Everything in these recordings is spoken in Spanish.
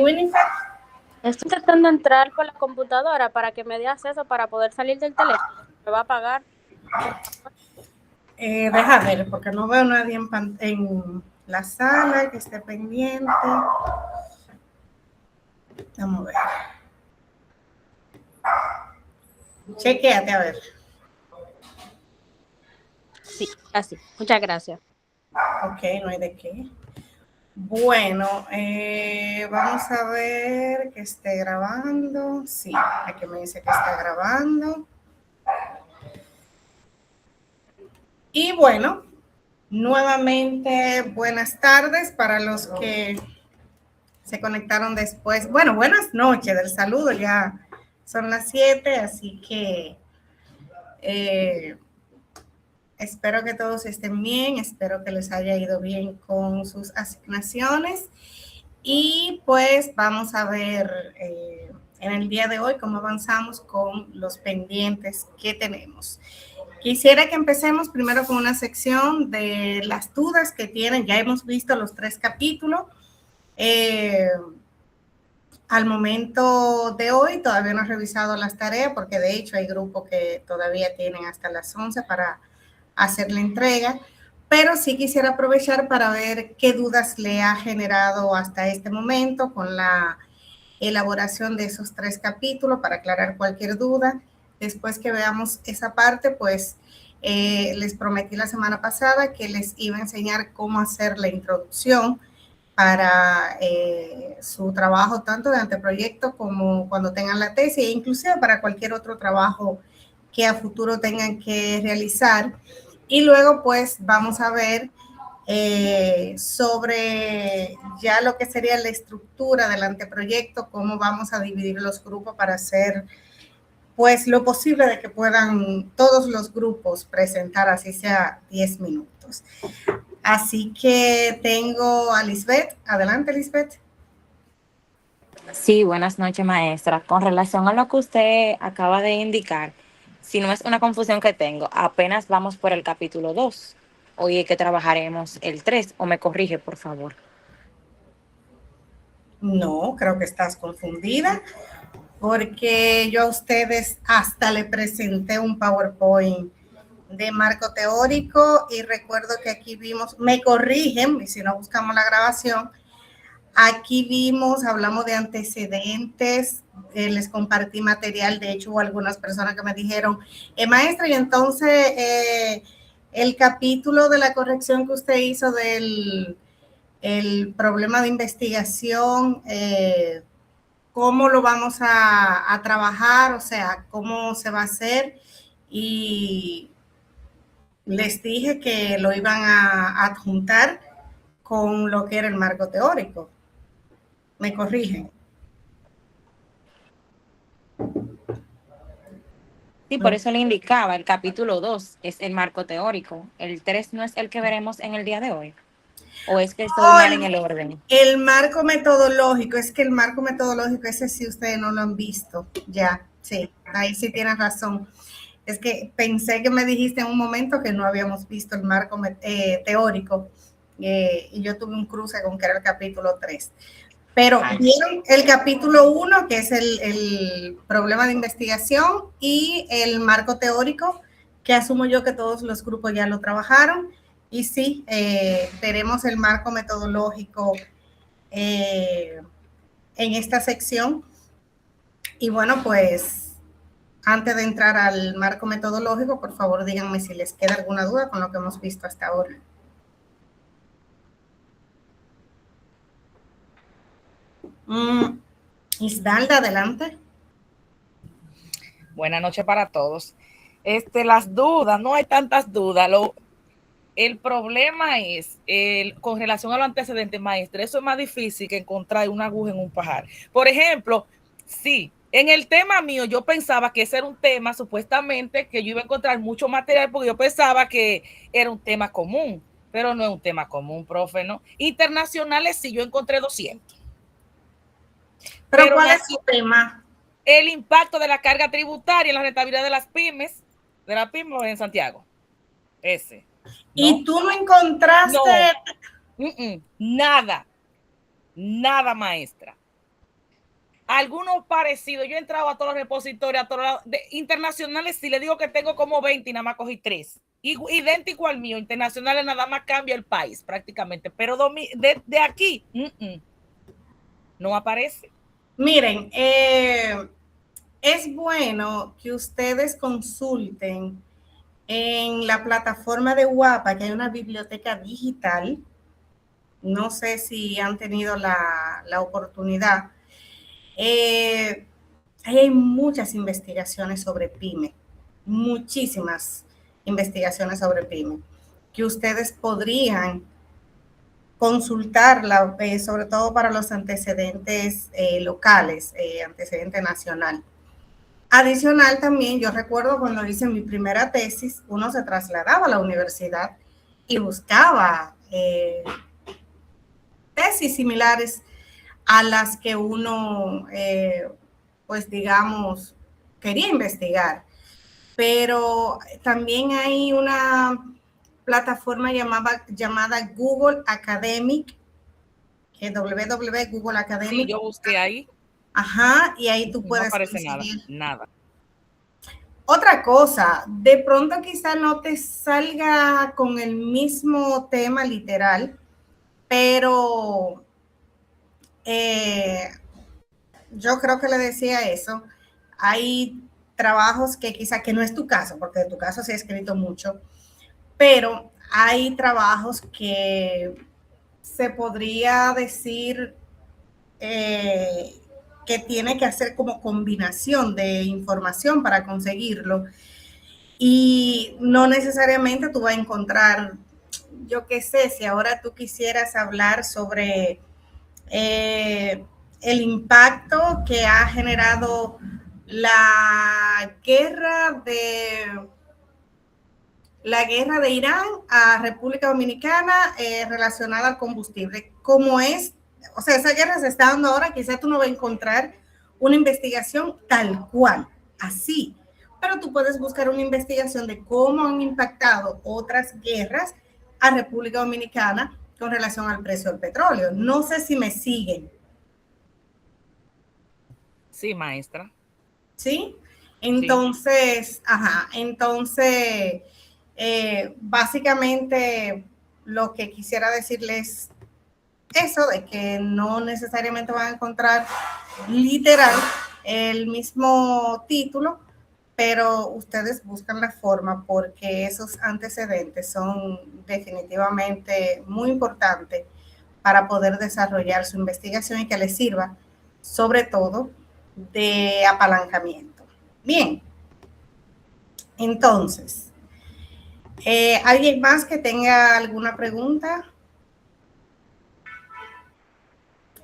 Winnie. Estoy intentando entrar por la computadora para que me dé acceso para poder salir del teléfono. Me va a pagar. Deja ver, porque no veo a nadie en la sala que esté pendiente. Vamos a ver. Chequéate, a ver. Sí, así. Muchas gracias. Ok, no hay de qué. Bueno, vamos a ver que esté grabando. Sí, aquí me dice que está grabando. Y bueno, nuevamente buenas tardes para los que se conectaron después. Bueno, buenas noches del saludo, ya son las 7, así que espero que todos estén bien, espero que les haya ido bien con sus asignaciones y pues vamos a ver en el día de hoy cómo avanzamos con los pendientes que tenemos. Quisiera que empecemos primero con una sección de las dudas que tienen. Ya hemos visto los 3 capítulos. Al momento de hoy todavía no he revisado las tareas porque de hecho hay grupos que todavía tienen hasta las 11 para hacer la entrega, pero sí quisiera aprovechar para ver qué dudas le ha generado hasta este momento con la elaboración de esos 3 capítulos para aclarar cualquier duda. Después que veamos esa parte, pues les prometí la semana pasada que les iba a enseñar cómo hacer la introducción para su trabajo, tanto de anteproyecto como cuando tengan la tesis, e inclusive para cualquier otro trabajo que a futuro tengan que realizar. Y luego, pues, vamos a ver sobre ya lo que sería la estructura del anteproyecto, cómo vamos a dividir los grupos para hacer, pues, lo posible de que puedan todos los grupos presentar, así sea 10 minutos. Así que tengo a Lisbeth. Adelante, Lisbeth. Sí, buenas noches, maestra. Con relación a lo que usted acaba de indicar, si no es una confusión que tengo, apenas vamos por el capítulo 2. Hoy es que trabajaremos el 3. O me corrige, por favor. No, creo que estás confundida porque yo a ustedes hasta le presenté un PowerPoint de marco teórico y recuerdo que aquí vimos, me corrigen, y si no buscamos la grabación, aquí vimos, hablamos de antecedentes, les compartí material, de hecho hubo algunas personas que me dijeron, maestra, y entonces el capítulo de la corrección que usted hizo del el problema de investigación, cómo lo vamos a trabajar, o sea, cómo se va a hacer, y les dije que lo iban a adjuntar con lo que era el marco teórico. Me corrigen. Sí, por eso le indicaba, el capítulo 2 es el marco teórico. El 3 no es el que veremos en el día de hoy. ¿O es que estoy Oh, mal en el orden? el marco metodológico, es que el marco metodológico, ese sí ustedes no lo han visto. Ya, sí, ahí sí tienes razón. Es que pensé que me dijiste en un momento que no habíamos visto el marco teórico y yo tuve un cruce con que era el capítulo 3. Pero vieron el capítulo 1, que es el problema de investigación, y el marco teórico, que asumo yo que todos los grupos ya lo trabajaron. Y sí, veremos el marco metodológico en esta sección. Y bueno, pues antes de entrar al marco metodológico, por favor díganme si les queda alguna duda con lo que hemos visto hasta ahora. Isdalda, adelante. Buenas noches para todos. Las dudas, no hay tantas dudas. El problema es, con relación a los antecedentes, maestra, eso es más difícil que encontrar una aguja en un pajar. Por ejemplo, sí, en el tema mío yo pensaba que ese era un tema, supuestamente, que yo iba a encontrar mucho material porque yo pensaba que era un tema común, pero no es un tema común, profe, ¿no? Internacionales sí, yo encontré 200. Pero ¿cuál es su tema? El impacto de la carga tributaria en la rentabilidad de las pymes en Santiago. Ese. ¿No? ¿Y tú no encontraste? No. Nada, maestra. algunos parecidos. Yo he entrado a todos los repositorios, a todos los internacionales, si le digo que tengo como 20 y nada más cogí 3. Idéntico al mío, internacionales nada más cambia el país prácticamente, pero de aquí no aparece. Miren, es bueno que ustedes consulten en la plataforma de Guapa, que hay una biblioteca digital. No sé si han tenido la oportunidad. Hay muchas investigaciones sobre PYME, muchísimas investigaciones sobre PYME, que ustedes podrían consultarla, sobre todo para los antecedentes locales, antecedente nacional. Adicional también, yo recuerdo cuando hice mi primera tesis, uno se trasladaba a la universidad y buscaba tesis similares a las que uno, pues digamos, quería investigar. Pero también hay una plataforma llamada Google Academic, Google Academic. Sí, yo busqué ahí. Ajá, y ahí tú puedes... No aparece nada. Otra cosa, de pronto quizá no te salga con el mismo tema literal, pero yo creo que le decía eso. Hay trabajos que quizá, que no es tu caso, porque en tu caso sí he escrito mucho, pero hay trabajos que se podría decir que tiene que hacer como combinación de información para conseguirlo, y no necesariamente tú vas a encontrar, yo qué sé, si ahora tú quisieras hablar sobre el impacto que ha generado la guerra de Irán a República Dominicana relacionada al combustible, como es, o sea, esa guerra se está dando ahora, quizás tú no vas a encontrar una investigación tal cual, así, pero tú puedes buscar una investigación de cómo han impactado otras guerras a República Dominicana con relación al precio del petróleo. No sé si me siguen. Sí, maestra. ¿Sí? Entonces, sí. Entonces, básicamente lo que quisiera decirles eso, de que no necesariamente van a encontrar literal el mismo título, pero ustedes buscan la forma, porque esos antecedentes son definitivamente muy importantes para poder desarrollar su investigación y que les sirva, sobre todo, de apalancamiento. Bien, entonces, ¿alguien más que tenga alguna pregunta?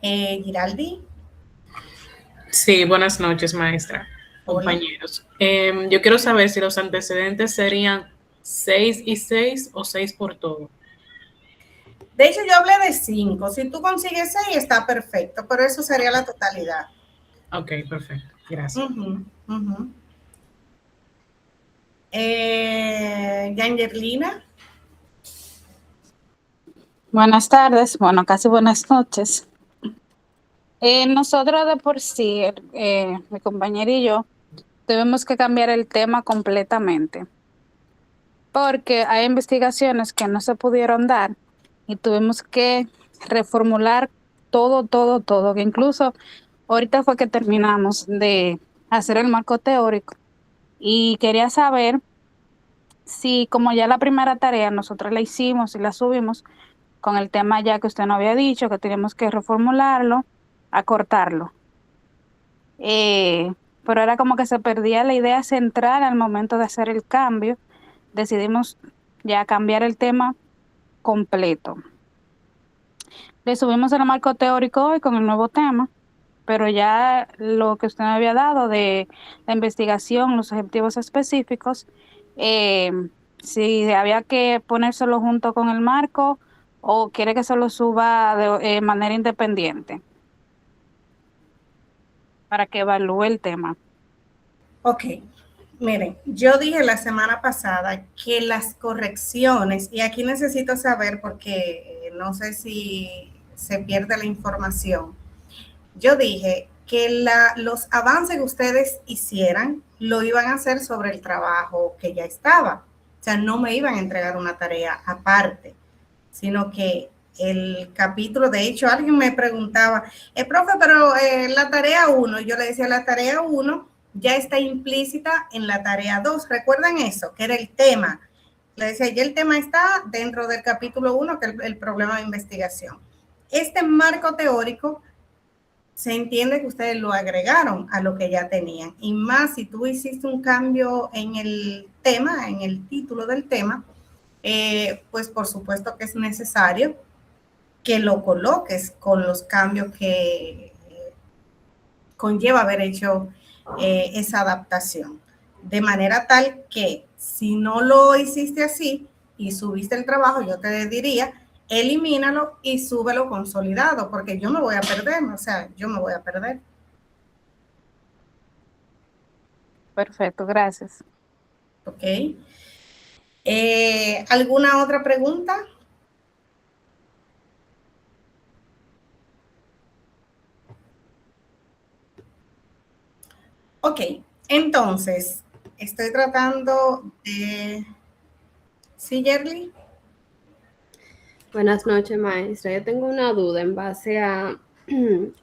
Giraldi. Sí, buenas noches, maestra. Hola. Compañeros. Yo quiero saber si los antecedentes serían 6 y 6 o 6 por todo. De hecho, yo hablé de 5. Si tú consigues 6, está perfecto, pero eso sería la totalidad. Ok, perfecto. Gracias. Yangerlina. Buenas tardes, bueno, casi buenas noches. Nosotros de por sí, mi compañera y yo, tuvimos que cambiar el tema completamente, porque hay investigaciones que no se pudieron dar y tuvimos que reformular todo, que incluso ahorita fue que terminamos de hacer el marco teórico, y quería saber si, como ya la primera tarea nosotros la hicimos y la subimos con el tema ya que usted nos había dicho, que teníamos que reformularlo, acortarlo. Pero era como que se perdía la idea central al momento de hacer el cambio. Decidimos ya cambiar el tema completo. Le subimos el marco teórico hoy con el nuevo tema, pero ya lo que usted me había dado de la investigación, los objetivos específicos, si había que ponérselo junto con el marco o quiere que se lo suba de manera independiente para que evalúe el tema. Ok, miren, yo dije la semana pasada que las correcciones, y aquí necesito saber porque no sé si se pierde la información, yo dije que los avances que ustedes hicieran lo iban a hacer sobre el trabajo que ya estaba. O sea, no me iban a entregar una tarea aparte, sino que el capítulo, de hecho, alguien me preguntaba, profe, pero la tarea 1, yo le decía, la tarea 1 ya está implícita en la tarea 2. ¿Recuerdan eso? Que era el tema. Le decía, ya el tema está dentro del capítulo 1, que es el problema de investigación. Este marco teórico se entiende que ustedes lo agregaron a lo que ya tenían. Y más si tú hiciste un cambio en el tema, en el título del tema, pues por supuesto que es necesario que lo coloques con los cambios que conlleva haber hecho esa adaptación. De manera tal que si no lo hiciste así y subiste el trabajo, yo te diría, elimínalo y súbelo consolidado, porque yo me voy a perder, o sea, yo me voy a perder. Perfecto, gracias. Ok. ¿Alguna otra pregunta? Ok, entonces, estoy tratando de... ¿Sí, Yerly? Buenas noches, maestra. Yo tengo una duda en base a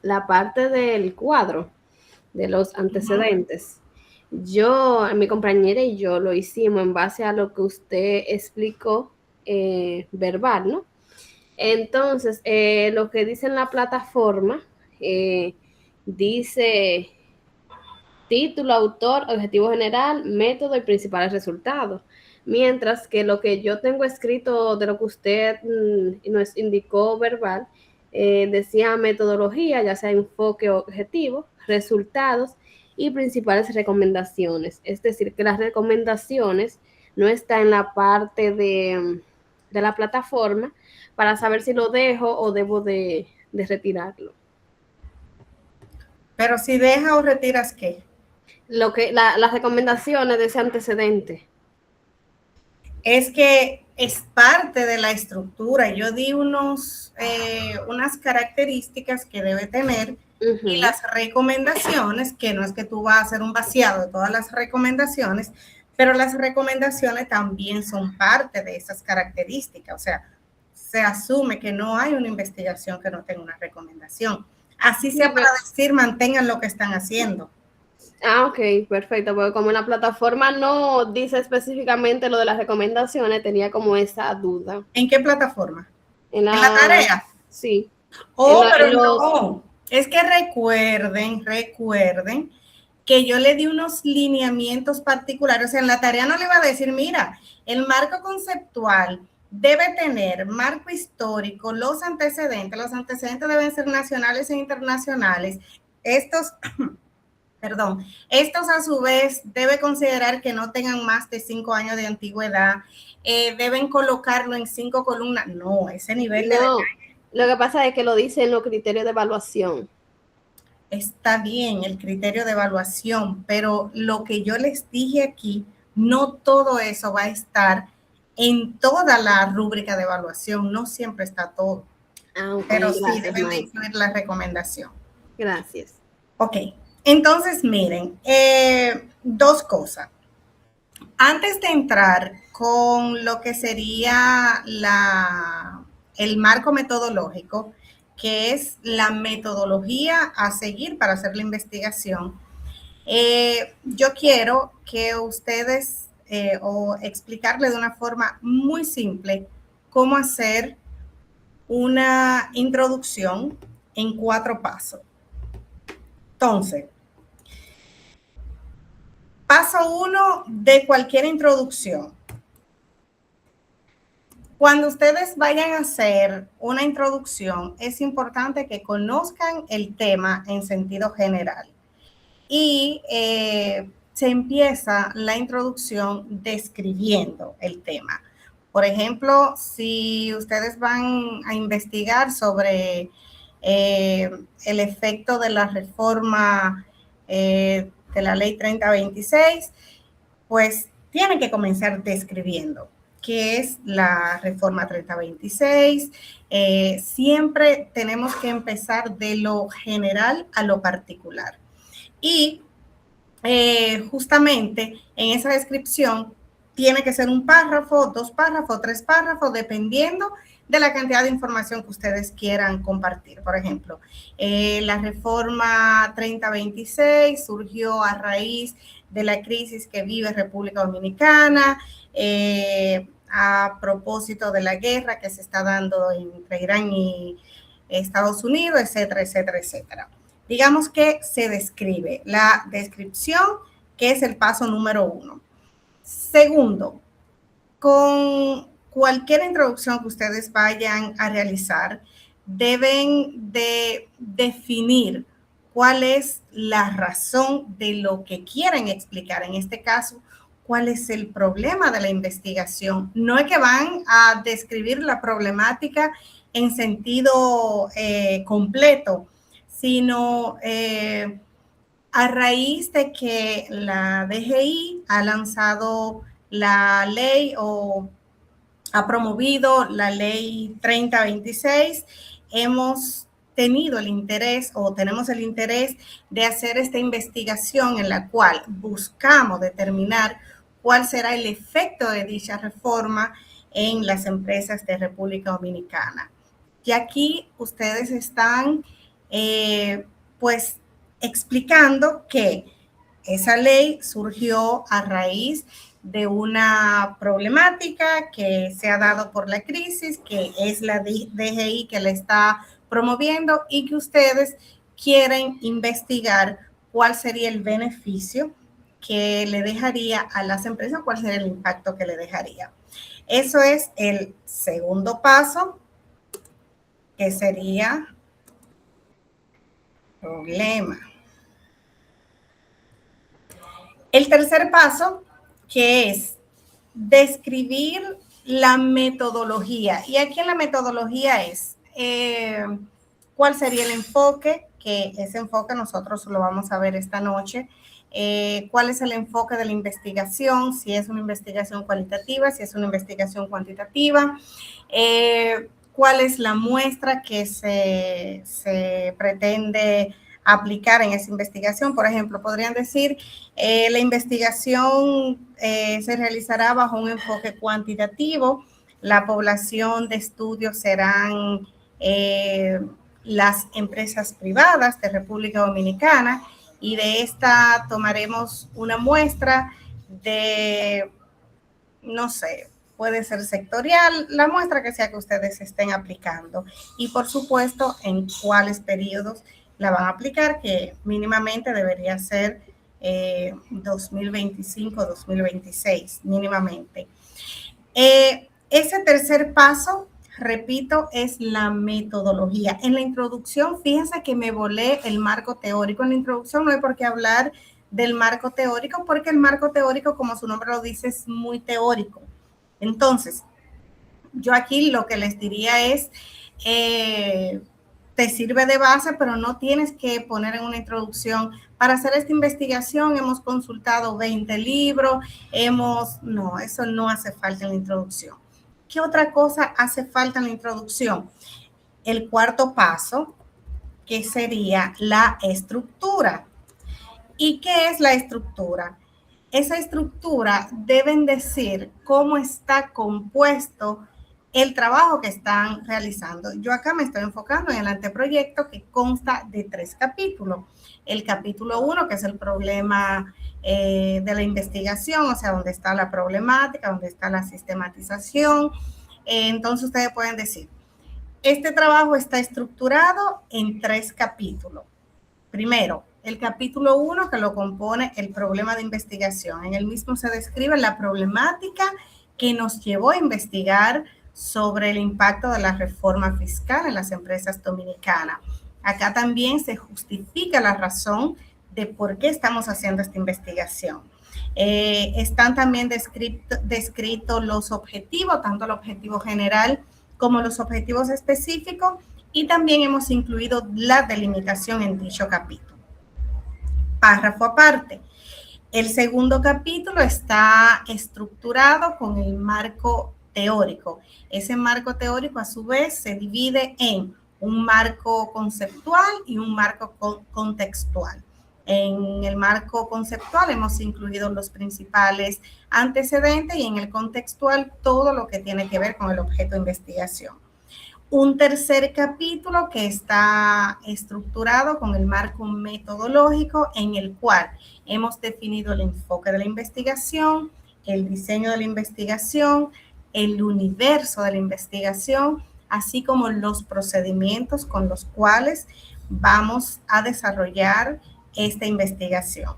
la parte del cuadro de los antecedentes. Mi compañera y yo lo hicimos en base a lo que usted explicó verbal, ¿no? Entonces, lo que dice en la plataforma, dice título, autor, objetivo general, método y principales resultados. Mientras que lo que yo tengo escrito de lo que usted nos indicó verbal, decía metodología, ya sea enfoque o objetivo, resultados y principales recomendaciones. Es decir, que las recomendaciones no están en la parte de la plataforma para saber si lo dejo o debo de retirarlo. Pero si deja o retiras, ¿qué? Las recomendaciones de ese antecedente. Es que es parte de la estructura. Yo di unas características que debe tener y las recomendaciones, que no es que tú vas a hacer un vaciado de todas las recomendaciones, pero las recomendaciones también son parte de esas características. O sea, se asume que no hay una investigación que no tenga una recomendación. Así sea para decir, mantengan lo que están haciendo. Ah, ok, perfecto, porque como en la plataforma no dice específicamente lo de las recomendaciones, tenía como esa duda. ¿En qué plataforma? ¿En la tarea? Sí. Pero no, es que recuerden que yo le di unos lineamientos particulares. O sea, en la tarea no le iba a decir, mira, el marco conceptual debe tener marco histórico, los antecedentes deben ser nacionales e internacionales. Estos a su vez debe considerar que no tengan más de 5 años de antigüedad, deben colocarlo en 5 columnas. No, ese nivel de detalle. Lo que pasa es que lo dice en los criterios de evaluación. Está bien el criterio de evaluación, pero lo que yo les dije aquí, no todo eso va a estar en toda la rúbrica de evaluación, no siempre está todo. Ah, okay, pero gracias, sí deben de incluir la recomendación. Gracias. Ok, entonces miren, 2 cosas. Antes de entrar con lo que sería el marco metodológico, que es la metodología a seguir para hacer la investigación, yo quiero que ustedes o explicarle de una forma muy simple cómo hacer una introducción en 4 pasos. Entonces, paso 1 de cualquier introducción. Cuando ustedes vayan a hacer una introducción, es importante que conozcan el tema en sentido general. Y se empieza la introducción describiendo el tema. Por ejemplo, si ustedes van a investigar sobre el efecto de la reforma de la ley 3026, pues tienen que comenzar describiendo. que es la reforma 3026. Siempre tenemos que empezar de lo general a lo particular. Y justamente en esa descripción tiene que ser un párrafo, 2 párrafos, 3 párrafos, dependiendo de la cantidad de información que ustedes quieran compartir. Por ejemplo, la reforma 3026 surgió a raíz de la crisis que vive República Dominicana, a propósito de la guerra que se está dando entre Irán y Estados Unidos, etcétera, etcétera, etcétera. Digamos que se describe la descripción, que es el paso número 1. Segundo, con cualquier introducción que ustedes vayan a realizar, deben de definir cuál es la razón de lo que quieren explicar. En este caso, cuál es el problema de la investigación. No es que van a describir la problemática en sentido completo, sino a raíz de que la DGI ha lanzado la ley o ha promovido la ley 3026, hemos tenido el interés o tenemos el interés de hacer esta investigación en la cual buscamos determinar cuál será el efecto de dicha reforma en las empresas de República Dominicana. Y aquí ustedes están pues explicando que esa ley surgió a raíz de una problemática que se ha dado por la crisis, que es la DGI que la está promoviendo y que ustedes quieren investigar cuál sería el beneficio que le dejaría a las empresas, cuál sería el impacto que le dejaría. Eso es el segundo paso, que sería problema. El tercer paso, que es describir la metodología. Y aquí en la metodología es cuál sería el enfoque, que ese enfoque nosotros lo vamos a ver esta noche. Cuál es el enfoque de la investigación, si es una investigación cualitativa, si es una investigación cuantitativa, cuál es la muestra que se pretende aplicar en esa investigación. Por ejemplo, podrían decir, la investigación se realizará bajo un enfoque cuantitativo, la población de estudio serán las empresas privadas de República Dominicana, y de esta tomaremos una muestra de, no sé, puede ser sectorial, la muestra que sea que ustedes estén aplicando. Y por supuesto, en cuáles periodos la van a aplicar, que mínimamente debería ser 2025-2026, mínimamente. Ese tercer paso, repito, es la metodología. En la introducción, fíjense que me volé el marco teórico. En la introducción no hay por qué hablar del marco teórico, porque el marco teórico, como su nombre lo dice, es muy teórico. Entonces, yo aquí lo que les diría es, te sirve de base, pero no tienes que poner en una introducción, para hacer esta investigación hemos consultado 20 libros, no, eso no hace falta en la introducción. ¿Qué otra cosa hace falta en la introducción? El cuarto paso, que sería la estructura. ¿Y qué es la estructura? Esa estructura deben decir cómo está compuesto el trabajo que están realizando. Yo acá me estoy enfocando en el anteproyecto, que consta de 3 capítulos. El capítulo 1, que es el problema de la investigación, o sea, donde está la problemática, donde está la sistematización. Entonces ustedes pueden decir, este trabajo está estructurado en 3 capítulos. Primero, el capítulo 1, que lo compone el problema de investigación. En el mismo se describe la problemática que nos llevó a investigar sobre el impacto de la reforma fiscal en las empresas dominicanas. Acá también se justifica la razón de por qué estamos haciendo esta investigación. Están también descritos los objetivos, tanto el objetivo general como los objetivos específicos, y también hemos incluido la delimitación en dicho capítulo. Párrafo aparte. El segundo capítulo está estructurado con el marco teórico. Ese marco teórico, a su vez, se divide en un marco conceptual y un marco contextual. En el marco conceptual hemos incluido los principales antecedentes y en el contextual todo lo que tiene que ver con el objeto de investigación. Un tercer capítulo que está estructurado con el marco metodológico en el cual hemos definido el enfoque de la investigación, el diseño de la investigación, el universo de la investigación, así como los procedimientos con los cuales vamos a desarrollar esta investigación.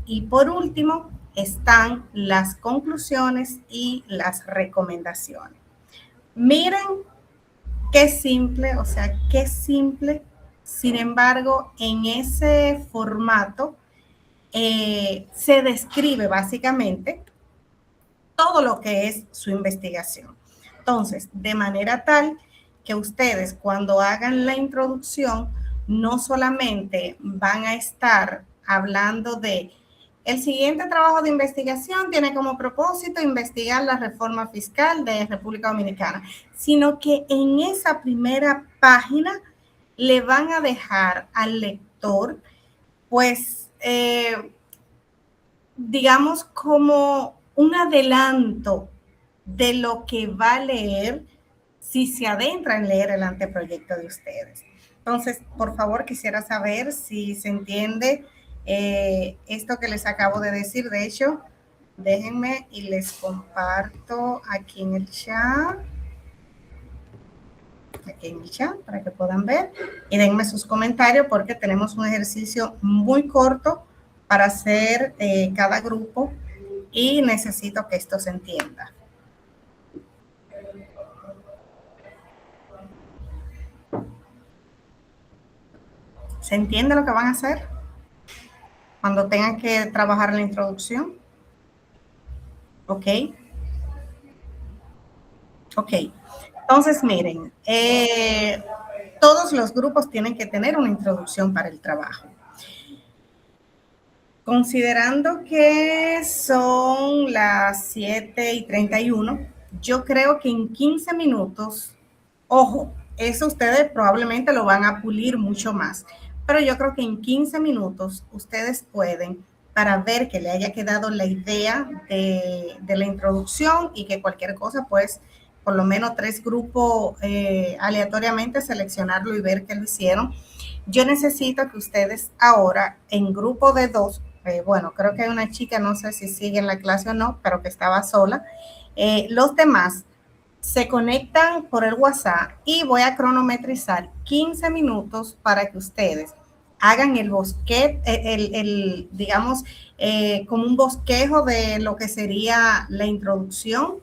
Y por último, están las conclusiones y las recomendaciones. Miren qué simple, o sea, qué simple. Sin embargo, en ese formato se describe básicamente todo lo que es su investigación. Entonces, de manera tal que ustedes cuando hagan la introducción no solamente van a estar hablando de el siguiente trabajo de investigación tiene como propósito investigar la reforma fiscal de República Dominicana, sino que en esa primera página le van a dejar al lector, pues, digamos, como un adelanto de lo que va a leer si se adentra en leer el anteproyecto de ustedes. Entonces, por favor, quisiera saber si se entiende esto que les acabo de decir. De hecho, déjenme y les comparto aquí en el chat. Aquí en el chat para que puedan ver y denme sus comentarios porque tenemos un ejercicio muy corto para hacer cada grupo y necesito que esto se entienda. ¿Se entiende lo que van a hacer cuando tengan que trabajar la introducción? ¿Ok? Ok. Entonces, miren, todos los grupos tienen que tener una introducción para el trabajo. Considerando que son las 7:31, yo creo que en 15 minutos, ojo, eso ustedes probablemente lo van a pulir mucho más, pero yo creo que en 15 minutos ustedes pueden, para ver que le haya quedado la idea de la introducción y que cualquier cosa, pues, por lo menos 3 grupos aleatoriamente seleccionarlo y ver que lo hicieron. Yo necesito que ustedes ahora, en grupo de 2, bueno, creo que hay una chica, no sé si sigue en la clase o no, pero que estaba sola. Los demás se conectan por el WhatsApp y voy a cronometrizar 15 minutos para que ustedes hagan el bosquejo, digamos, como un bosquejo de lo que sería la introducción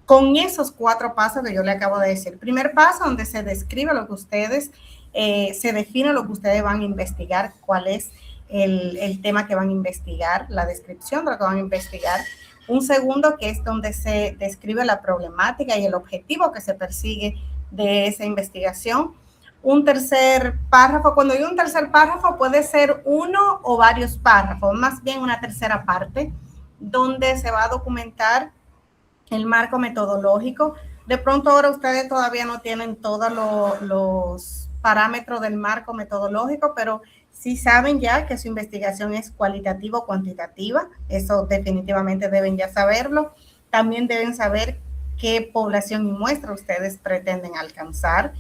con esos 4 pasos que yo le acabo de decir. Primer paso, donde se describe lo que ustedes, se define lo que ustedes van a investigar, cuál es el tema que van a investigar, la descripción de lo que van a investigar. Un segundo, que es donde se describe la problemática y el objetivo que se persigue de esa investigación. Un tercer párrafo, cuando digo un tercer párrafo, puede ser uno o varios párrafos, más bien una tercera parte, donde se va a documentar el marco metodológico. De pronto ahora ustedes todavía no tienen todos los parámetros del marco metodológico, pero sí saben ya que su investigación es cualitativa o cuantitativa. Eso definitivamente deben ya saberlo. También deben saber qué población y muestra ustedes pretenden alcanzar.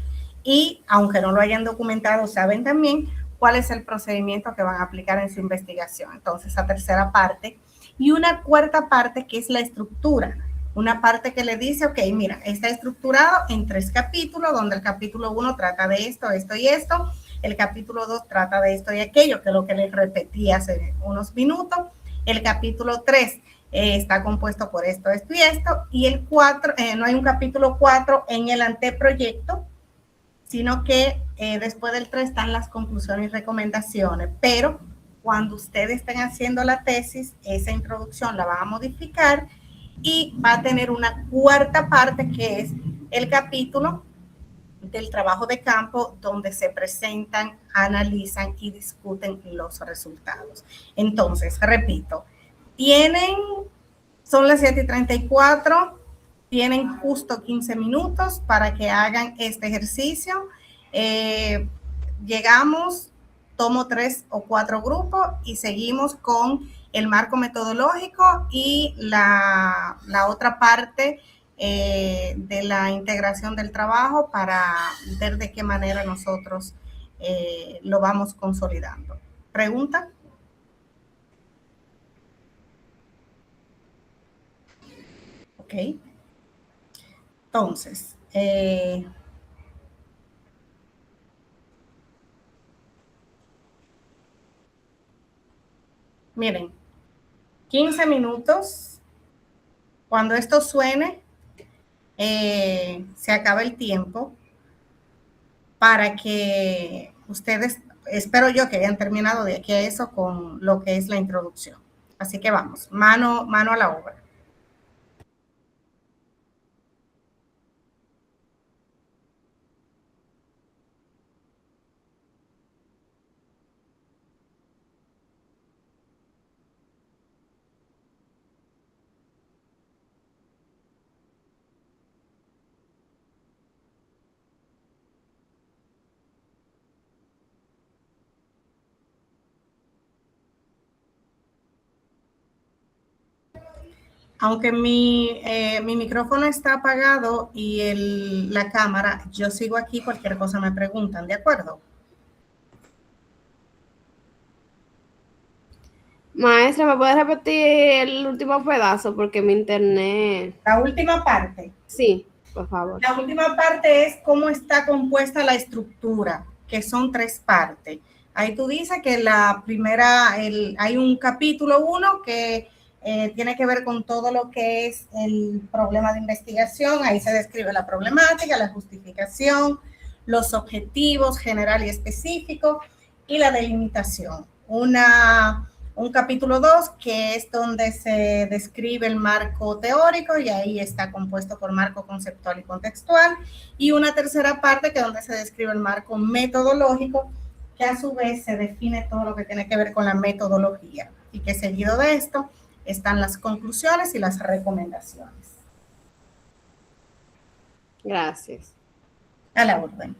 Y aunque no lo hayan documentado, saben también cuál es el procedimiento que van a aplicar en su investigación. Entonces, esa tercera parte. Y una cuarta parte que es la estructura. Una parte que le dice, ok, mira, está estructurado en 3 capítulos, donde el capítulo 1 trata de esto, esto y esto. El capítulo 2 trata de esto y aquello, que es lo que les repetí hace unos minutos. El capítulo 3 está compuesto por esto, esto y esto. Y el 4, no hay un capítulo 4 en el anteproyecto, sino que después del 3 están las conclusiones y recomendaciones. Pero cuando ustedes estén haciendo la tesis, esa introducción la van a modificar y va a tener una cuarta parte que es el capítulo del trabajo de campo, donde se presentan, analizan y discuten los resultados. Entonces, repito, son las 7:34, Tienen justo 15 minutos para que hagan este ejercicio. Llegamos, tomo 3 o 4 grupos y seguimos con el marco metodológico y la otra parte de la integración del trabajo para ver de qué manera nosotros lo vamos consolidando. ¿Pregunta? Ok. Entonces, miren, 15 minutos. Cuando esto suene, se acaba el tiempo para que ustedes, espero yo que hayan terminado de aquí a eso con lo que es la introducción. Así que vamos, mano a la obra. Aunque mi micrófono está apagado y la cámara, yo sigo aquí, cualquier cosa me preguntan, ¿de acuerdo? Maestra, ¿me puede repetir el último pedazo? Porque mi internet... La última parte. Sí, por favor. La última parte es cómo está compuesta la estructura, que son 3 partes. Ahí tú dices que la primera, hay un capítulo 1 que tiene que ver con todo lo que es el problema de investigación. Ahí se describe la problemática, la justificación, los objetivos general y específico y la delimitación. Un capítulo 2 que es donde se describe el marco teórico y ahí está compuesto por marco conceptual y contextual, y una tercera parte que es donde se describe el marco metodológico, que a su vez se define todo lo que tiene que ver con la metodología, y que seguido de esto están las conclusiones y las recomendaciones. Gracias. A la orden.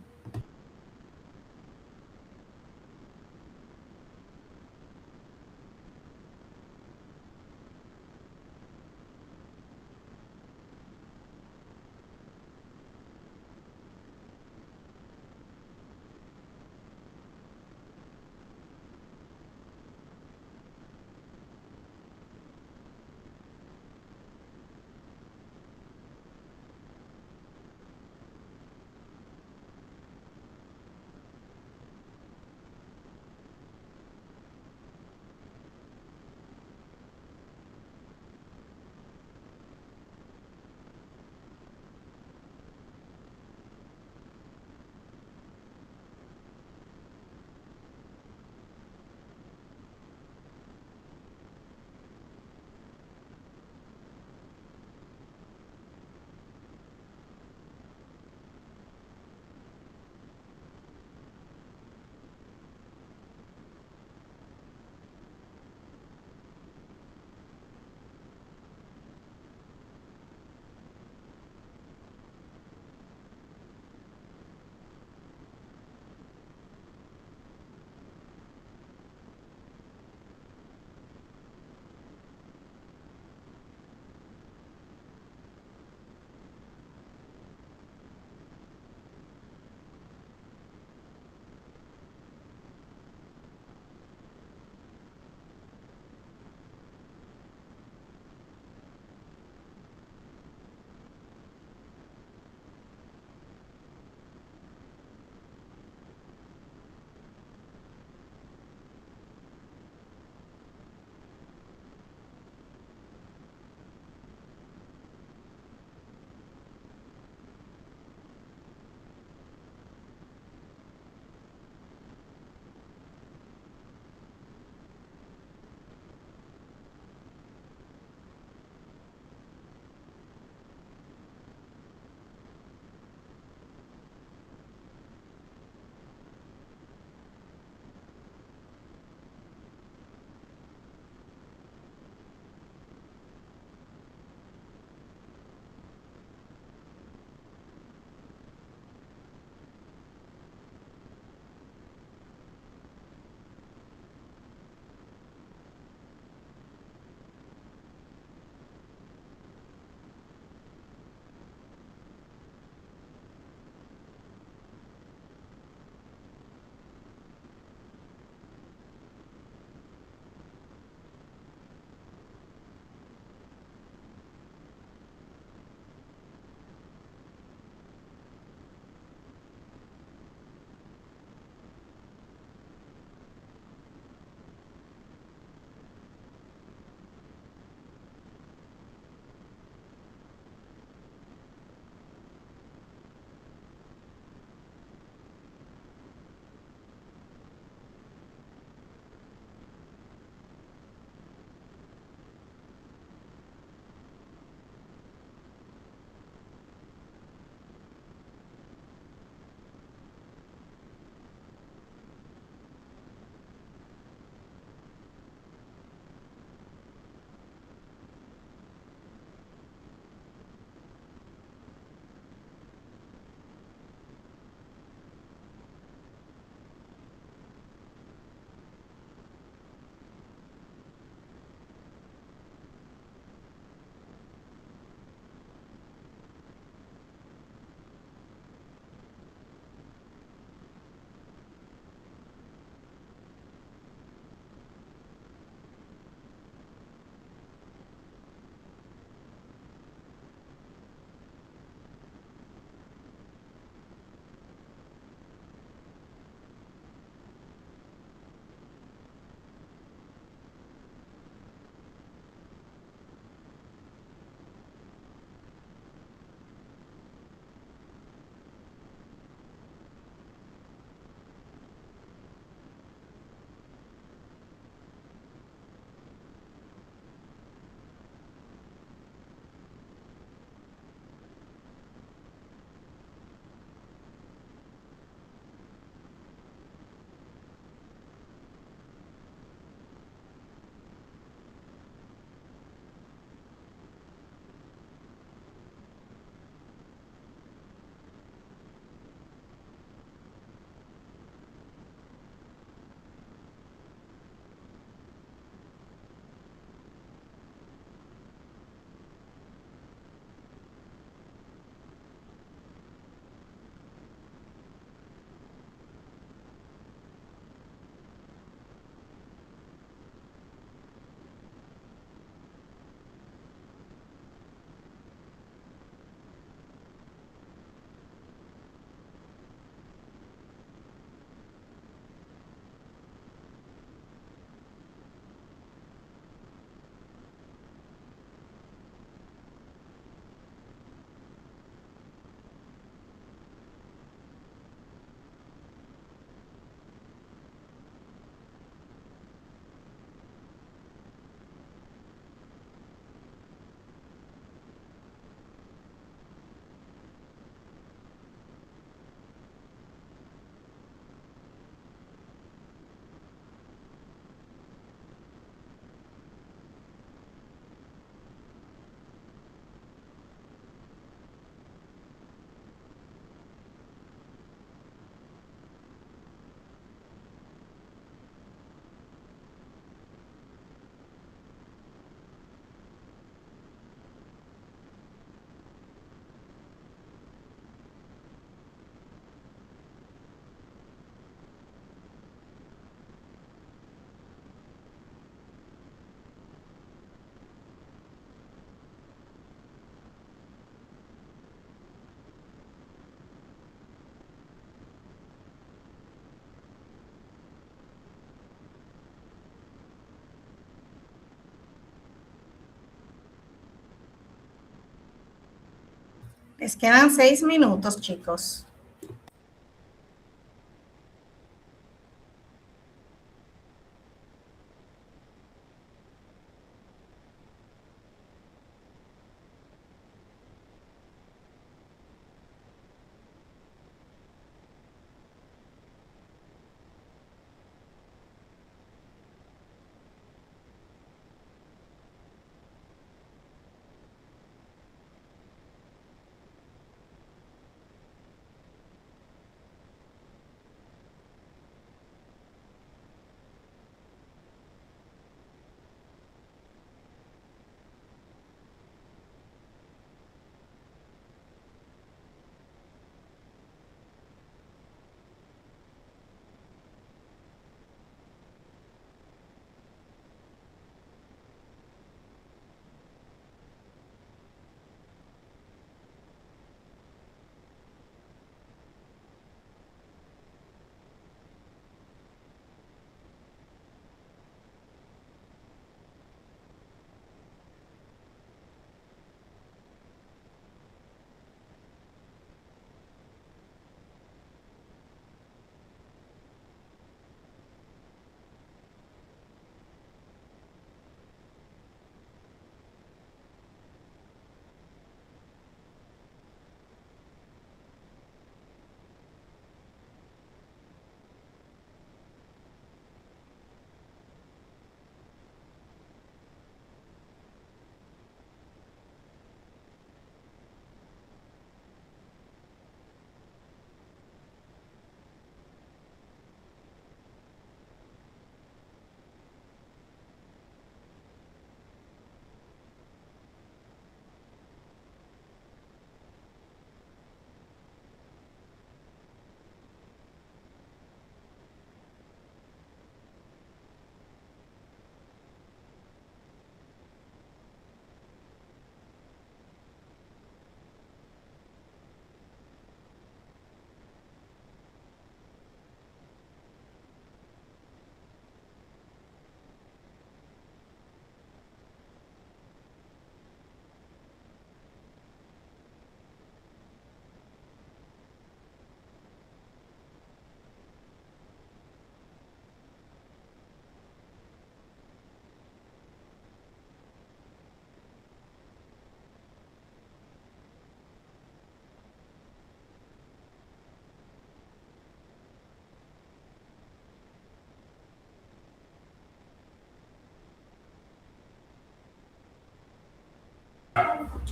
Les quedan 6 minutos, chicos.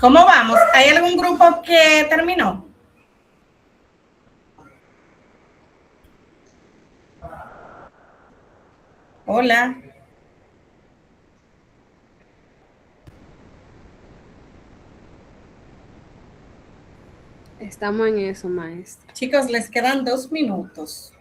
¿Cómo vamos? ¿Hay algún grupo que terminó? Hola. Estamos en eso, maestra. Chicos, les quedan 2 minutos.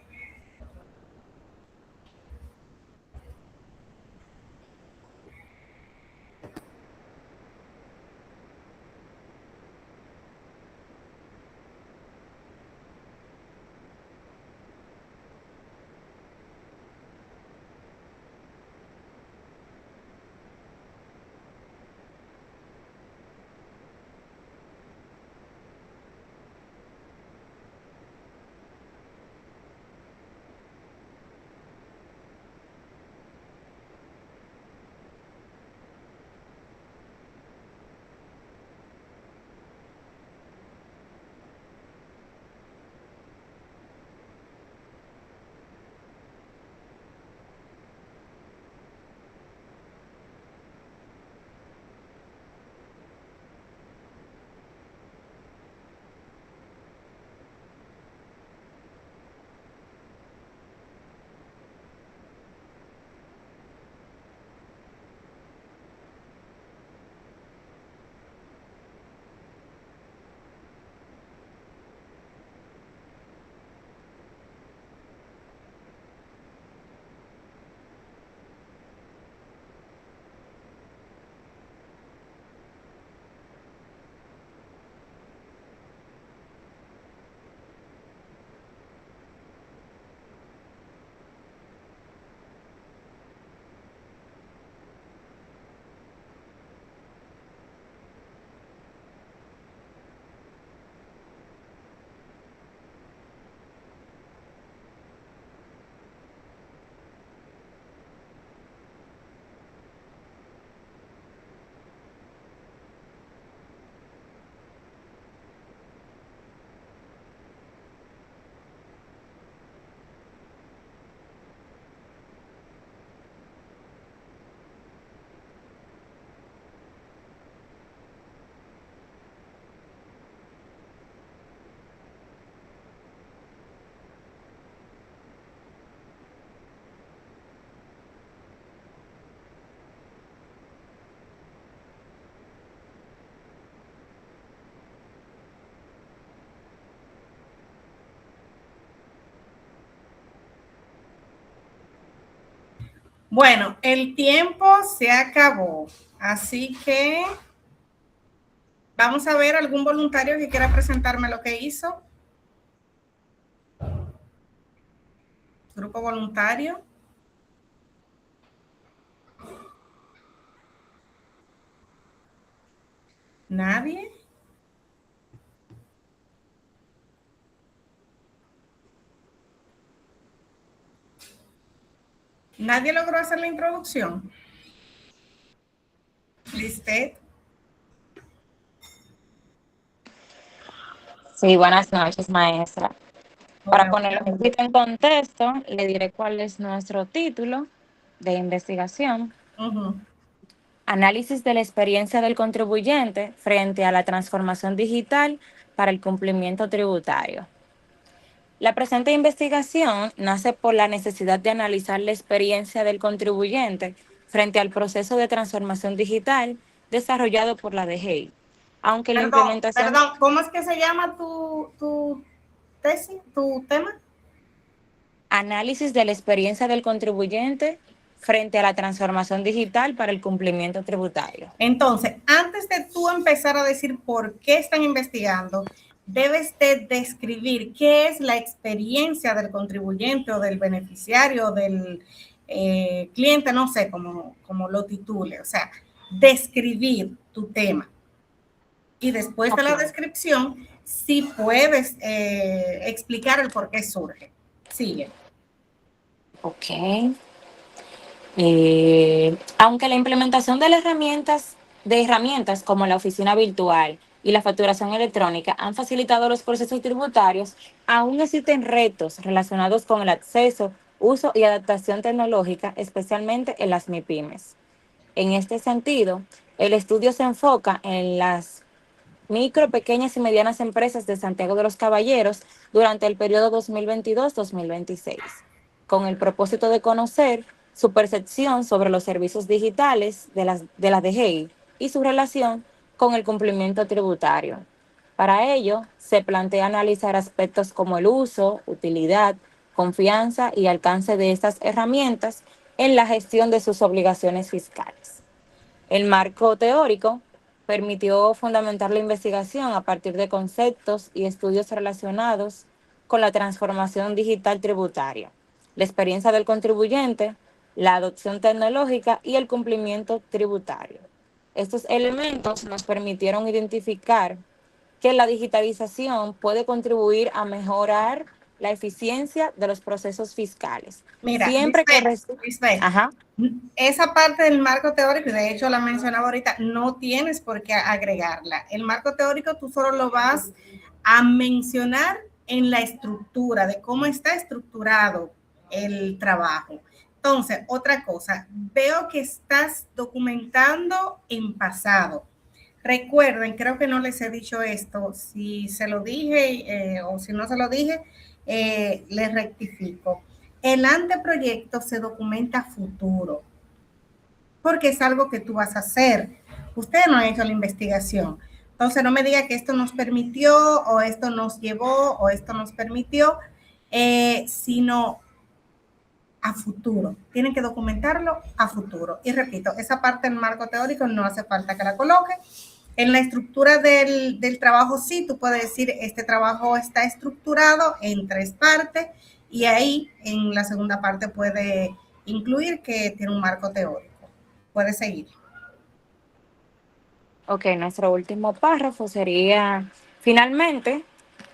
Bueno, el tiempo se acabó, así que vamos a ver algún voluntario que quiera presentarme lo que hizo. Grupo voluntario. ¿Nadie? ¿Nadie logró hacer la introducción? Lisbeth. Sí, buenas noches, maestra. Para Hola, ponerlo hola. un poquito en contexto, le diré cuál es nuestro título de investigación. Análisis de la experiencia del contribuyente frente a la transformación digital para el cumplimiento tributario. La presente investigación nace por la necesidad de analizar la experiencia del contribuyente frente al proceso de transformación digital desarrollado por la DGI. Aunque la implementación... Perdón, ¿cómo es que se llama tu tesis, tu tema? Análisis de la experiencia del contribuyente frente a la transformación digital para el cumplimiento tributario. Entonces, antes de tú empezar a decir por qué están investigando, debes de describir qué es la experiencia del contribuyente o del beneficiario o del cliente, no sé cómo lo titule, o sea, describir tu tema. Y después de la descripción, sí puedes explicar el por qué surge. Sigue. Ok. Aunque la implementación de las herramientas como la oficina virtual y la facturación electrónica han facilitado los procesos tributarios, aún existen retos relacionados con el acceso, uso y adaptación tecnológica, especialmente en las MIPYMES. En este sentido, el estudio se enfoca en las micro, pequeñas y medianas empresas de Santiago de los Caballeros durante el periodo 2022-2026, con el propósito de conocer su percepción sobre los servicios digitales de la DGI y su relación con el cumplimiento tributario. Para ello, se plantea analizar aspectos como el uso, utilidad, confianza y alcance de estas herramientas en la gestión de sus obligaciones fiscales. El marco teórico permitió fundamentar la investigación a partir de conceptos y estudios relacionados con la transformación digital tributaria, la experiencia del contribuyente, la adopción tecnológica y el cumplimiento tributario. Estos elementos nos permitieron identificar que la digitalización puede contribuir a mejorar la eficiencia de los procesos fiscales. Mira, Siempre Lisbeth, esa parte del marco teórico, y de hecho la mencionaba ahorita, no tienes por qué agregarla. El marco teórico tú solo lo vas a mencionar en la estructura, de cómo está estructurado el trabajo. Entonces, otra cosa, veo que estás documentando en pasado. Recuerden, creo que no les he dicho esto, si se lo dije o si no se lo dije, les rectifico. El anteproyecto se documenta futuro, porque es algo que tú vas a hacer. Ustedes no han hecho la investigación. Entonces no me diga que esto nos permitió o esto nos llevó o esto nos permitió, sino a futuro. Tienen que documentarlo a futuro. Y repito, esa parte del marco teórico no hace falta que la coloque. En la estructura del trabajo sí, tú puedes decir, este trabajo está estructurado en 3 partes y ahí en la segunda parte puede incluir que tiene un marco teórico. Puede seguir. Ok, nuestro último párrafo sería, finalmente,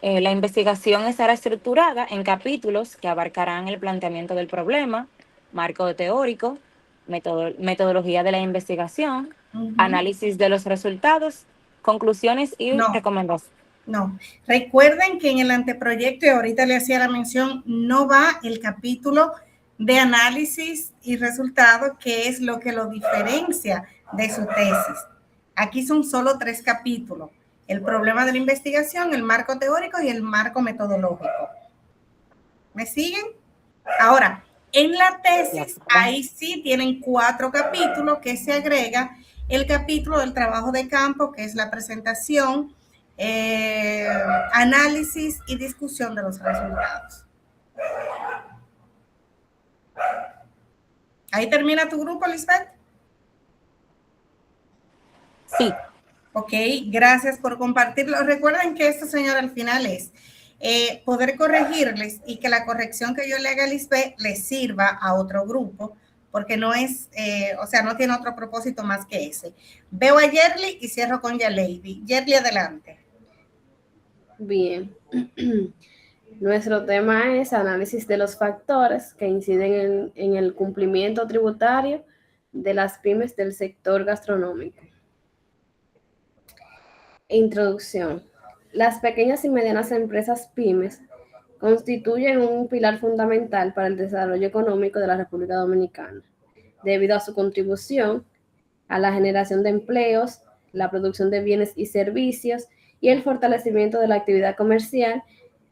la investigación estará estructurada en capítulos que abarcarán el planteamiento del problema, marco teórico, metodología de la investigación, análisis de los resultados, conclusiones y recomendaciones. No, recuerden que en el anteproyecto, y ahorita le hacía la mención, no va el capítulo de análisis y resultados, que es lo que lo diferencia de su tesis. Aquí son solo 3 capítulos: el problema de la investigación, el marco teórico y el marco metodológico. ¿Me siguen? Ahora, en la tesis, ahí sí tienen 4 capítulos que se agrega el capítulo del trabajo de campo, que es la presentación, análisis y discusión de los resultados. Ahí termina tu grupo, Lisbeth. Sí. Ok, gracias por compartirlo. Recuerden que esto, señor, al final es poder corregirles y que la corrección que yo le haga a Lisbeth les sirva a otro grupo, porque no es, o sea, no tiene otro propósito más que ese. Veo a Yerly y cierro con Yalady. Yerly, adelante. Bien. Nuestro tema es análisis de los factores que inciden en el cumplimiento tributario de las pymes del sector gastronómico. Introducción. Las pequeñas y medianas empresas pymes constituyen un pilar fundamental para el desarrollo económico de la República Dominicana, debido a su contribución a la generación de empleos, la producción de bienes y servicios y el fortalecimiento de la actividad comercial.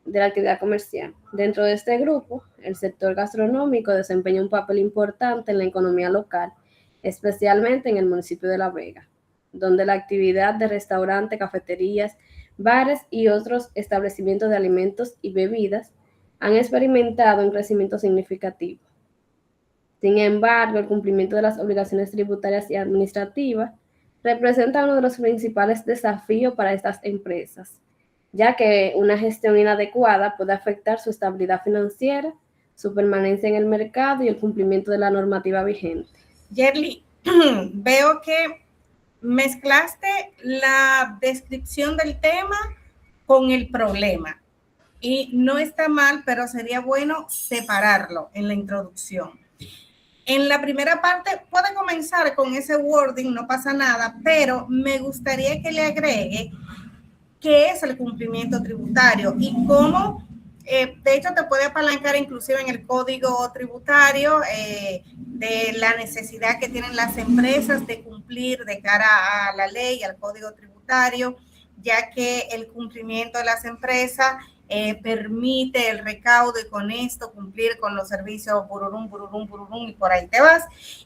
Dentro de este grupo, el sector gastronómico desempeña un papel importante en la economía local, especialmente en el municipio de La Vega, donde la actividad de restaurantes, cafeterías, bares y otros establecimientos de alimentos y bebidas han experimentado un crecimiento significativo. Sin embargo, el cumplimiento de las obligaciones tributarias y administrativas representa uno de los principales desafíos para estas empresas, ya que una gestión inadecuada puede afectar su estabilidad financiera, su permanencia en el mercado y el cumplimiento de la normativa vigente. Yerly, veo que mezclaste la descripción del tema con el problema. Y no está mal, pero sería bueno separarlo en la introducción. En la primera parte puede comenzar con ese wording, no pasa nada, pero me gustaría que le agregue qué es el cumplimiento tributario y cómo, de hecho, te puede apalancar inclusive en el código tributario de la necesidad que tienen las empresas de cumplir de cara a la ley, al código tributario, ya que el cumplimiento de las empresas permite el recaudo y con esto cumplir con los servicios bururum, bururum, bururum y por ahí te vas.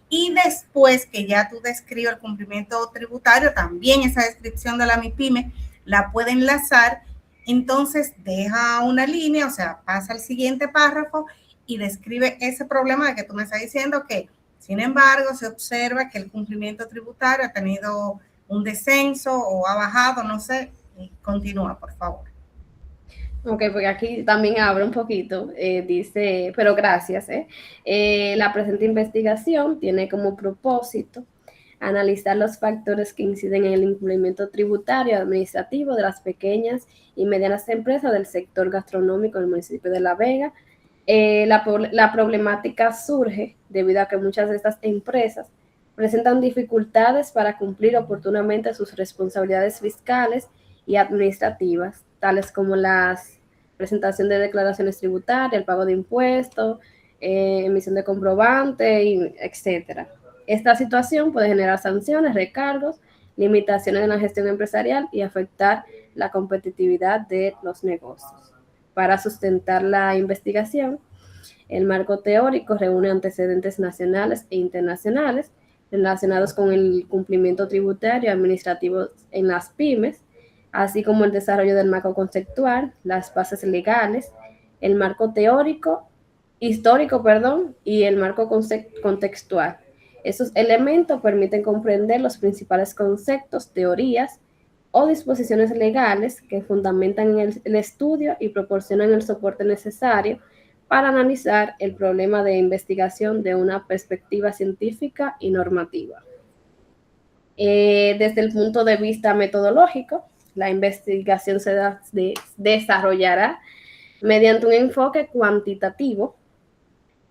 Y después que ya tú describes el cumplimiento tributario, también esa descripción de la MIPYME la puede enlazar, entonces deja una línea, o sea, pasa al siguiente párrafo y describe ese problema que tú me estás diciendo que, sin embargo, se observa que el cumplimiento tributario ha tenido un descenso o ha bajado, no sé, y continúa, por favor. Ok, porque aquí también abro un poquito, dice, pero gracias. La presente investigación tiene como propósito analizar los factores que inciden en el incumplimiento tributario y administrativo de las pequeñas y medianas empresas del sector gastronómico del municipio de La Vega. La problemática surge debido a que muchas de estas empresas presentan dificultades para cumplir oportunamente sus responsabilidades fiscales y administrativas, tales como la presentación de declaraciones tributarias, el pago de impuestos, emisión de comprobante, etcétera. Esta situación puede generar sanciones, recargos, limitaciones en la gestión empresarial y afectar la competitividad de los negocios. Para sustentar la investigación, el marco teórico reúne antecedentes nacionales e internacionales relacionados con el cumplimiento tributario y administrativo en las pymes, así como el desarrollo del marco conceptual, las bases legales, el marco histórico, y el marco contextual. Esos elementos permiten comprender los principales conceptos, teorías o disposiciones legales que fundamentan el estudio y proporcionan el soporte necesario para analizar el problema de investigación de una perspectiva científica y normativa. Desde el punto de vista metodológico, la investigación se desarrollará mediante un enfoque cuantitativo,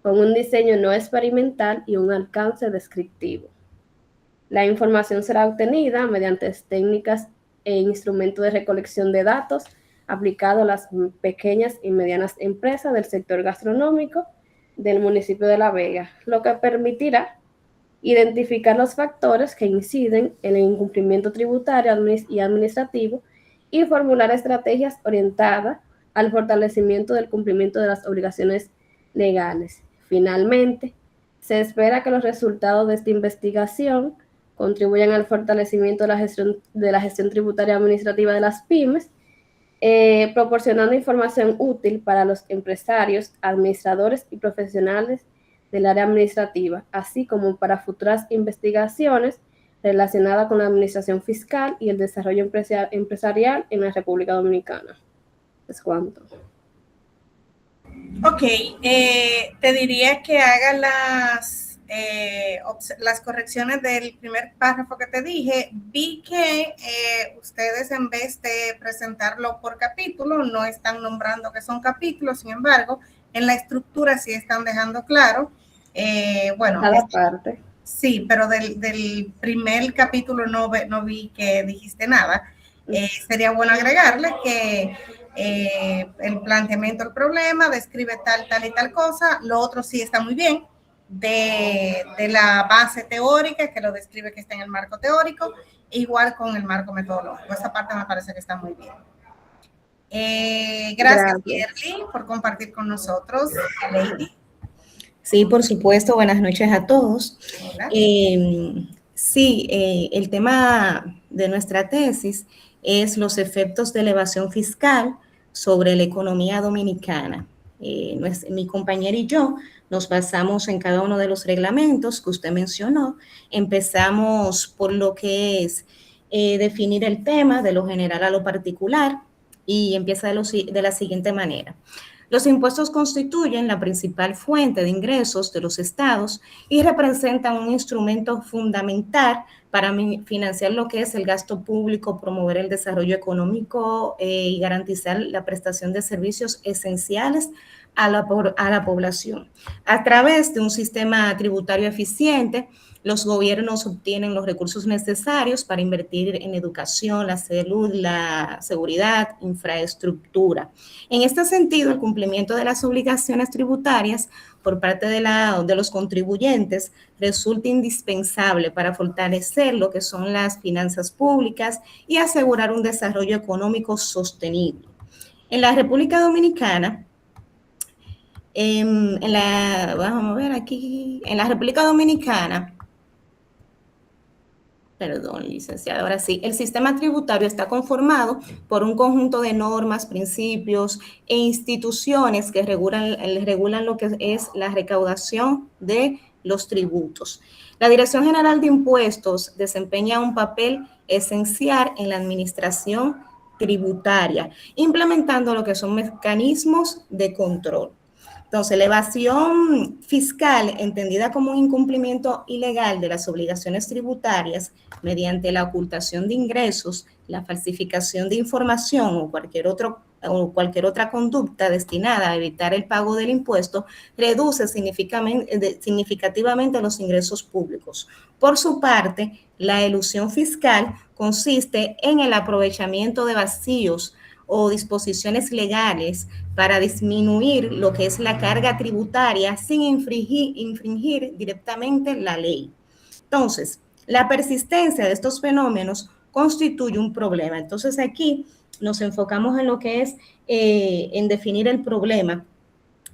con un diseño no experimental y un alcance descriptivo. La información será obtenida mediante técnicas e instrumentos de recolección de datos aplicado a las pequeñas y medianas empresas del sector gastronómico del municipio de La Vega, lo que permitirá identificar los factores que inciden en el incumplimiento tributario y administrativo y formular estrategias orientadas al fortalecimiento del cumplimiento de las obligaciones legales. Finalmente, se espera que los resultados de esta investigación contribuyan al fortalecimiento de la gestión tributaria y administrativa de las pymes, proporcionando información útil para los empresarios, administradores y profesionales del área administrativa, así como para futuras investigaciones relacionadas con la administración fiscal y el desarrollo empresarial en la República Dominicana. ¿Es cuánto? Ok, te diría que haga las correcciones del primer párrafo que te dije. Vi que ustedes, en vez de presentarlo por capítulo, no están nombrando que son capítulos. Sin embargo, en la estructura sí están dejando claro. Bueno, cada parte. Sí, pero del primer capítulo no vi que dijiste nada. Sería bueno agregarle que el planteamiento del problema describe tal y tal cosa. Lo otro sí está muy bien. De la base teórica, que lo describe, que está en el marco teórico, igual con el marco metodológico. Esa parte me parece que está muy bien. Gracias, Yerli, por compartir con nosotros. Lady. Sí, por supuesto. Buenas noches a todos. El tema de nuestra tesis es los efectos de elevación fiscal sobre la economía dominicana. Mi compañera y yo nos basamos en cada uno de los reglamentos que usted mencionó. Empezamos por lo que es definir el tema de lo general a lo particular, y empieza de la siguiente manera. Los impuestos constituyen la principal fuente de ingresos de los estados y representan un instrumento fundamental para financiar lo que es el gasto público, promover el desarrollo económico y garantizar la prestación de servicios esenciales a la población. A través de un sistema tributario eficiente, los gobiernos obtienen los recursos necesarios para invertir en educación, la salud, la seguridad, infraestructura. En este sentido, el cumplimiento de las obligaciones tributarias por parte de los contribuyentes resulta indispensable para fortalecer lo que son las finanzas públicas y asegurar un desarrollo económico sostenible. En la República Dominicana, vamos a ver aquí, en la República Dominicana, perdón, licenciada, ahora sí, el sistema tributario está conformado por un conjunto de normas, principios e instituciones que regulan lo que es la recaudación de los tributos. La Dirección General de Impuestos desempeña un papel esencial en la administración tributaria, implementando lo que son mecanismos de control. Entonces, la evasión fiscal, entendida como un incumplimiento ilegal de las obligaciones tributarias mediante la ocultación de ingresos, la falsificación de información o cualquier otra conducta destinada a evitar el pago del impuesto, reduce significativamente los ingresos públicos. Por su parte, la elusión fiscal consiste en el aprovechamiento de vacíos o disposiciones legales para disminuir lo que es la carga tributaria sin infringir directamente la ley. Entonces, la persistencia de estos fenómenos constituye un problema. Entonces, aquí nos enfocamos en lo que es en definir el problema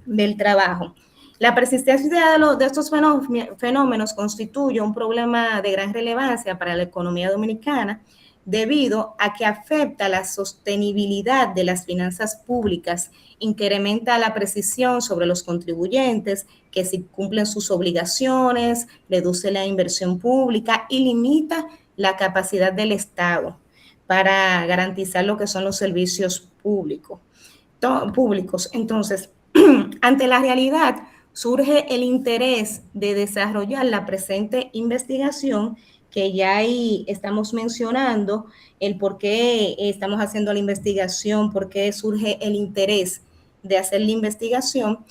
del trabajo. La persistencia de estos fenómenos constituye un problema de gran relevancia para la economía dominicana, debido a que afecta la sostenibilidad de las finanzas públicas, incrementa la precisión sobre los contribuyentes que si cumplen sus obligaciones, reduce la inversión pública y limita la capacidad del Estado para garantizar lo que son los servicios públicos. Entonces, ante la realidad, surge el interés de desarrollar la presente investigación, que ya ahí estamos mencionando el por qué estamos haciendo la investigación, por qué surge el interés de hacer la investigación.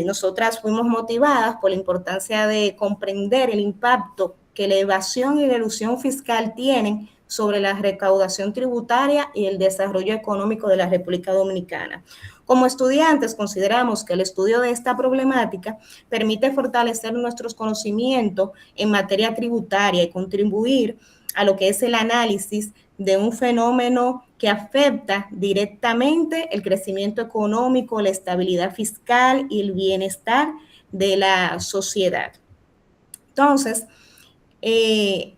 Nosotras fuimos motivadas por la importancia de comprender el impacto que la evasión y la elusión fiscal tienen sobre la recaudación tributaria y el desarrollo económico de la República Dominicana. Como estudiantes, consideramos que el estudio de esta problemática permite fortalecer nuestros conocimientos en materia tributaria y contribuir a lo que es el análisis de un fenómeno que afecta directamente el crecimiento económico, la estabilidad fiscal y el bienestar de la sociedad. Entonces,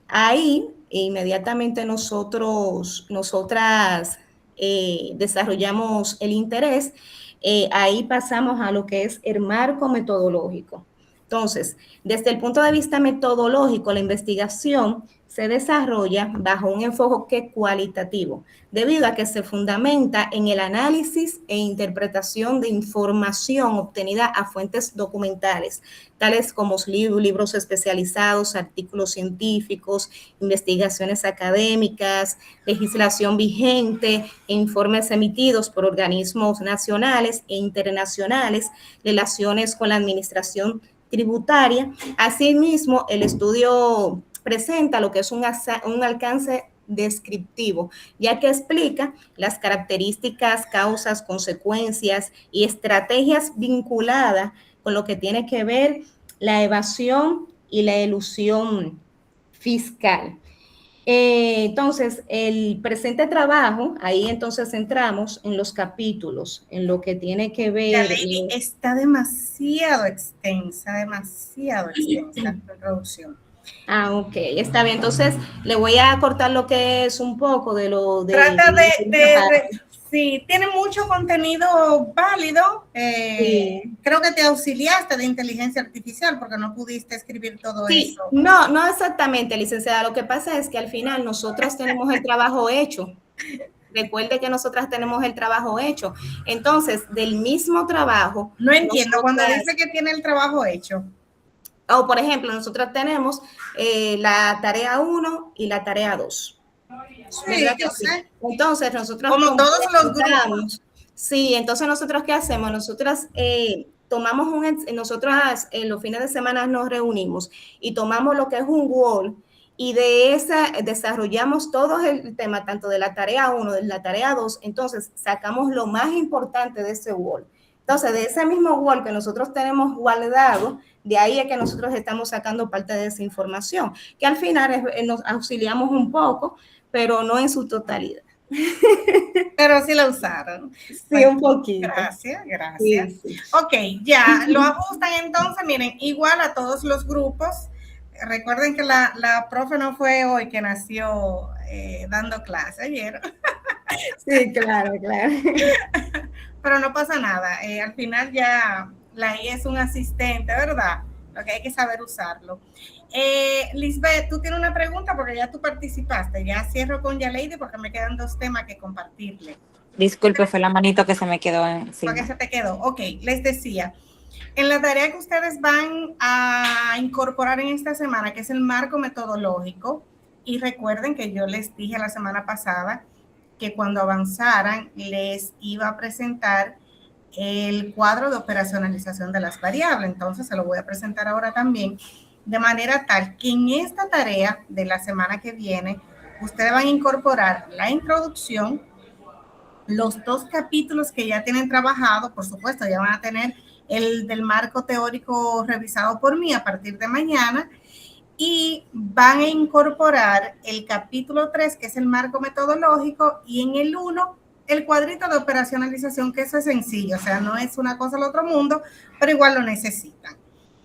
ahí inmediatamente nosotras desarrollamos el interés. Ahí pasamos a lo que es el marco metodológico. Entonces, desde el punto de vista metodológico, la investigación se desarrolla bajo un enfoque cualitativo, debido a que se fundamenta en el análisis e interpretación de información obtenida a fuentes documentales, tales como libros especializados, artículos científicos, investigaciones académicas, legislación vigente e informes emitidos por organismos nacionales e internacionales, relaciones con la administración tributaria. Asimismo, el estudio presenta lo que es un alcance descriptivo, ya que explica las características, causas, consecuencias y estrategias vinculadas con lo que tiene que ver la evasión y la elusión fiscal. Entonces, el presente trabajo, ahí entonces entramos en los capítulos, en lo que tiene que ver... Lady, está demasiado extensa la introducción. Ah, ok, está bien. Entonces, le voy a cortar lo que es un poco de lo de... Trata sí, tiene mucho contenido válido. Sí. Creo que te auxiliaste de inteligencia artificial porque no pudiste escribir todo eso. No exactamente, licenciada. Lo que pasa es que al final nosotras tenemos el trabajo hecho. Recuerde que nosotras tenemos el trabajo hecho. Entonces, del mismo trabajo... No entiendo, cuando dice que tiene el trabajo hecho. O, por ejemplo, nosotros tenemos la tarea 1 y la tarea 2. Sí, yo sé. Entonces, nosotros... Como todos los grupos. Sí, entonces, ¿nosotros qué hacemos? Nosotras tomamos nosotras en los fines de semana nos reunimos y tomamos lo que es un Word y de esa desarrollamos todo el tema, tanto de la tarea 1, de la tarea 2, entonces sacamos lo más importante de ese Word. Entonces, de ese mismo Word que nosotros tenemos guardado, de ahí es que nosotros estamos sacando parte de esa información, que al final nos auxiliamos un poco, pero no en su totalidad. Pero sí la usaron. Sí, bueno, un poquito. Gracias. Sí. Ok, ya, lo ajustan entonces, miren, igual a todos los grupos. Recuerden que la profe no fue hoy que nació dando clase ayer. Sí, claro. Pero no pasa nada. Al final ya la IA es un asistente, ¿verdad? Lo que hay que saber usarlo. Lisbeth, tú tienes una pregunta porque ya tú participaste. Ya cierro con Yaleidi porque me quedan 2 temas que compartirle. Disculpe, fue la manito que se me quedó encima. ¿Por qué se te quedó? Ok, les decía, en la tarea que ustedes van a incorporar en esta semana, que es el marco metodológico, y recuerden que yo les dije la semana pasada que cuando avanzaran les iba a presentar el cuadro de operacionalización de las variables. Entonces se lo voy a presentar ahora también, de manera tal que en esta tarea de la semana que viene, ustedes van a incorporar la introducción, los 2 capítulos que ya tienen trabajado, por supuesto, ya van a tener el del marco teórico revisado por mí a partir de mañana, y van a incorporar el capítulo 3, que es el marco metodológico, y en el 1, el cuadrito de operacionalización, que eso es sencillo, o sea, no es una cosa del otro mundo, pero igual lo necesitan.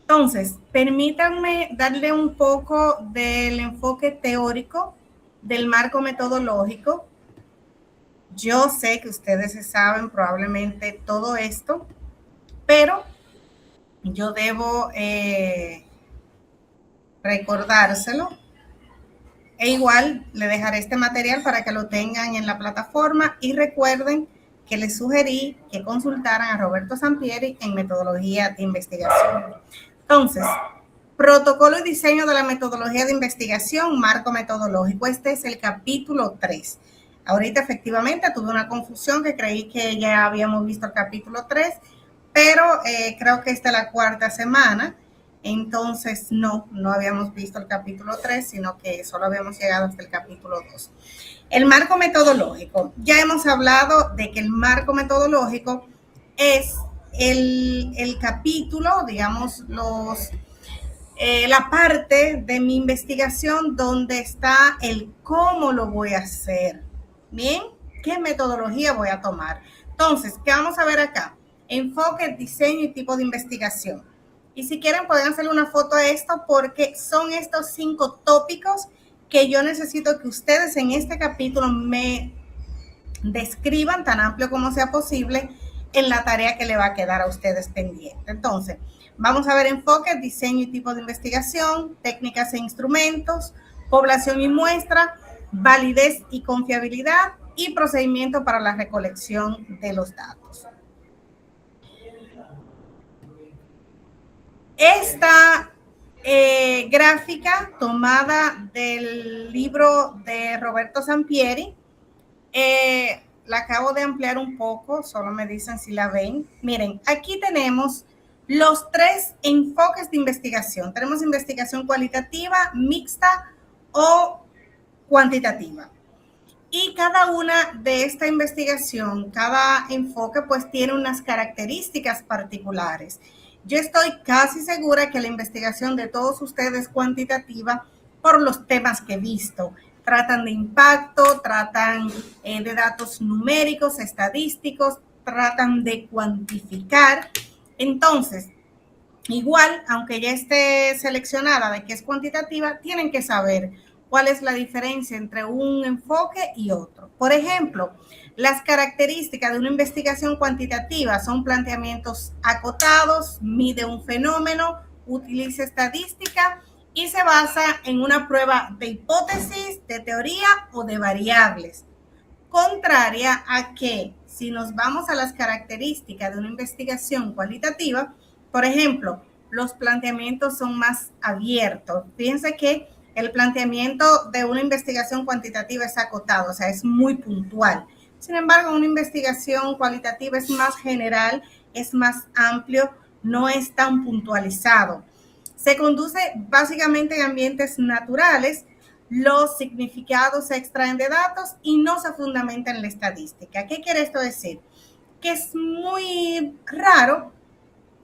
Entonces, permítanme darle un poco del enfoque teórico del marco metodológico. Yo sé que ustedes saben probablemente todo esto, pero yo debo recordárselo. E igual le dejaré este material para que lo tengan en la plataforma y recuerden que les sugerí que consultaran a Roberto Sampieri en metodología de investigación. Entonces, protocolo y diseño de la metodología de investigación, marco metodológico. Este es el capítulo 3. Ahorita efectivamente tuve una confusión que creí que ya habíamos visto el capítulo 3, pero creo que esta es la 4ª semana. Entonces, no habíamos visto el capítulo 3, sino que solo habíamos llegado hasta el capítulo 2. El marco metodológico. Ya hemos hablado de que el marco metodológico es el capítulo, digamos, la parte de mi investigación donde está el cómo lo voy a hacer. Bien, ¿qué metodología voy a tomar? Entonces, ¿qué vamos a ver acá? Enfoque, diseño y tipo de investigación. Y si quieren pueden hacerle una foto a esto porque son estos 5 tópicos que yo necesito que ustedes en este capítulo me describan tan amplio como sea posible en la tarea que le va a quedar a ustedes pendiente. Entonces, Vamos a ver enfoques, diseño y tipo de investigación, técnicas e instrumentos, población y muestra, validez y confiabilidad y procedimiento para la recolección de los datos. Esta gráfica tomada del libro de Roberto Sampieri, la acabo de ampliar un poco, solo me dicen si la ven. Miren, aquí tenemos los 3 enfoques de investigación. Tenemos investigación cualitativa, mixta o cuantitativa. Y cada una de esta investigación, cada enfoque, pues tiene unas características particulares. Yo estoy casi segura que la investigación de todos ustedes es cuantitativa por los temas que he visto. Tratan de impacto, tratan de datos numéricos, estadísticos, tratan de cuantificar. Entonces, igual, aunque ya esté seleccionada de que es cuantitativa, tienen que saber cuál es la diferencia entre un enfoque y otro. Por ejemplo, las características de una investigación cuantitativa son planteamientos acotados, mide un fenómeno, utiliza estadística y se basa en una prueba de hipótesis, de teoría o de variables. Contraria a que, si nos vamos a las características de una investigación cualitativa, por ejemplo, los planteamientos son más abiertos. Fíjense que el planteamiento de una investigación cuantitativa es acotado, o sea, es muy puntual. Sin embargo, una investigación cualitativa es más general, es más amplio, no es tan puntualizado. Se conduce básicamente en ambientes naturales, los significados se extraen de datos y no se fundamenta en la estadística. ¿Qué quiere esto decir? Que es muy raro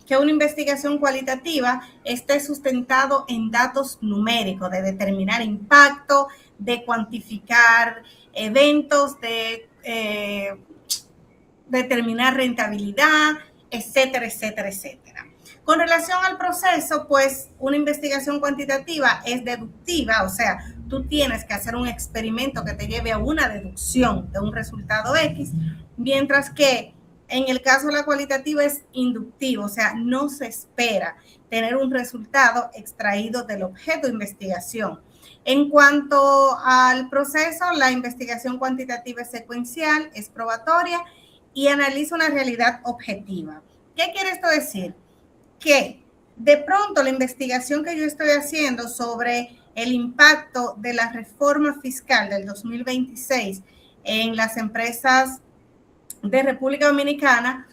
que una investigación cualitativa esté sustentado en datos numéricos, de determinar impacto, de cuantificar eventos, de determinar rentabilidad, etcétera, etcétera, etcétera. Con relación al proceso, pues una investigación cuantitativa es deductiva, o sea, tú tienes que hacer un experimento que te lleve a una deducción de un resultado X, mientras que en el caso de la cualitativa es inductivo, o sea, no se espera tener un resultado extraído del objeto de investigación. En cuanto al proceso, la investigación cuantitativa es secuencial, es probatoria y analiza una realidad objetiva. ¿Qué quiere esto decir? Que de pronto la investigación que yo estoy haciendo sobre el impacto de la reforma fiscal del 2026 en las empresas de República Dominicana,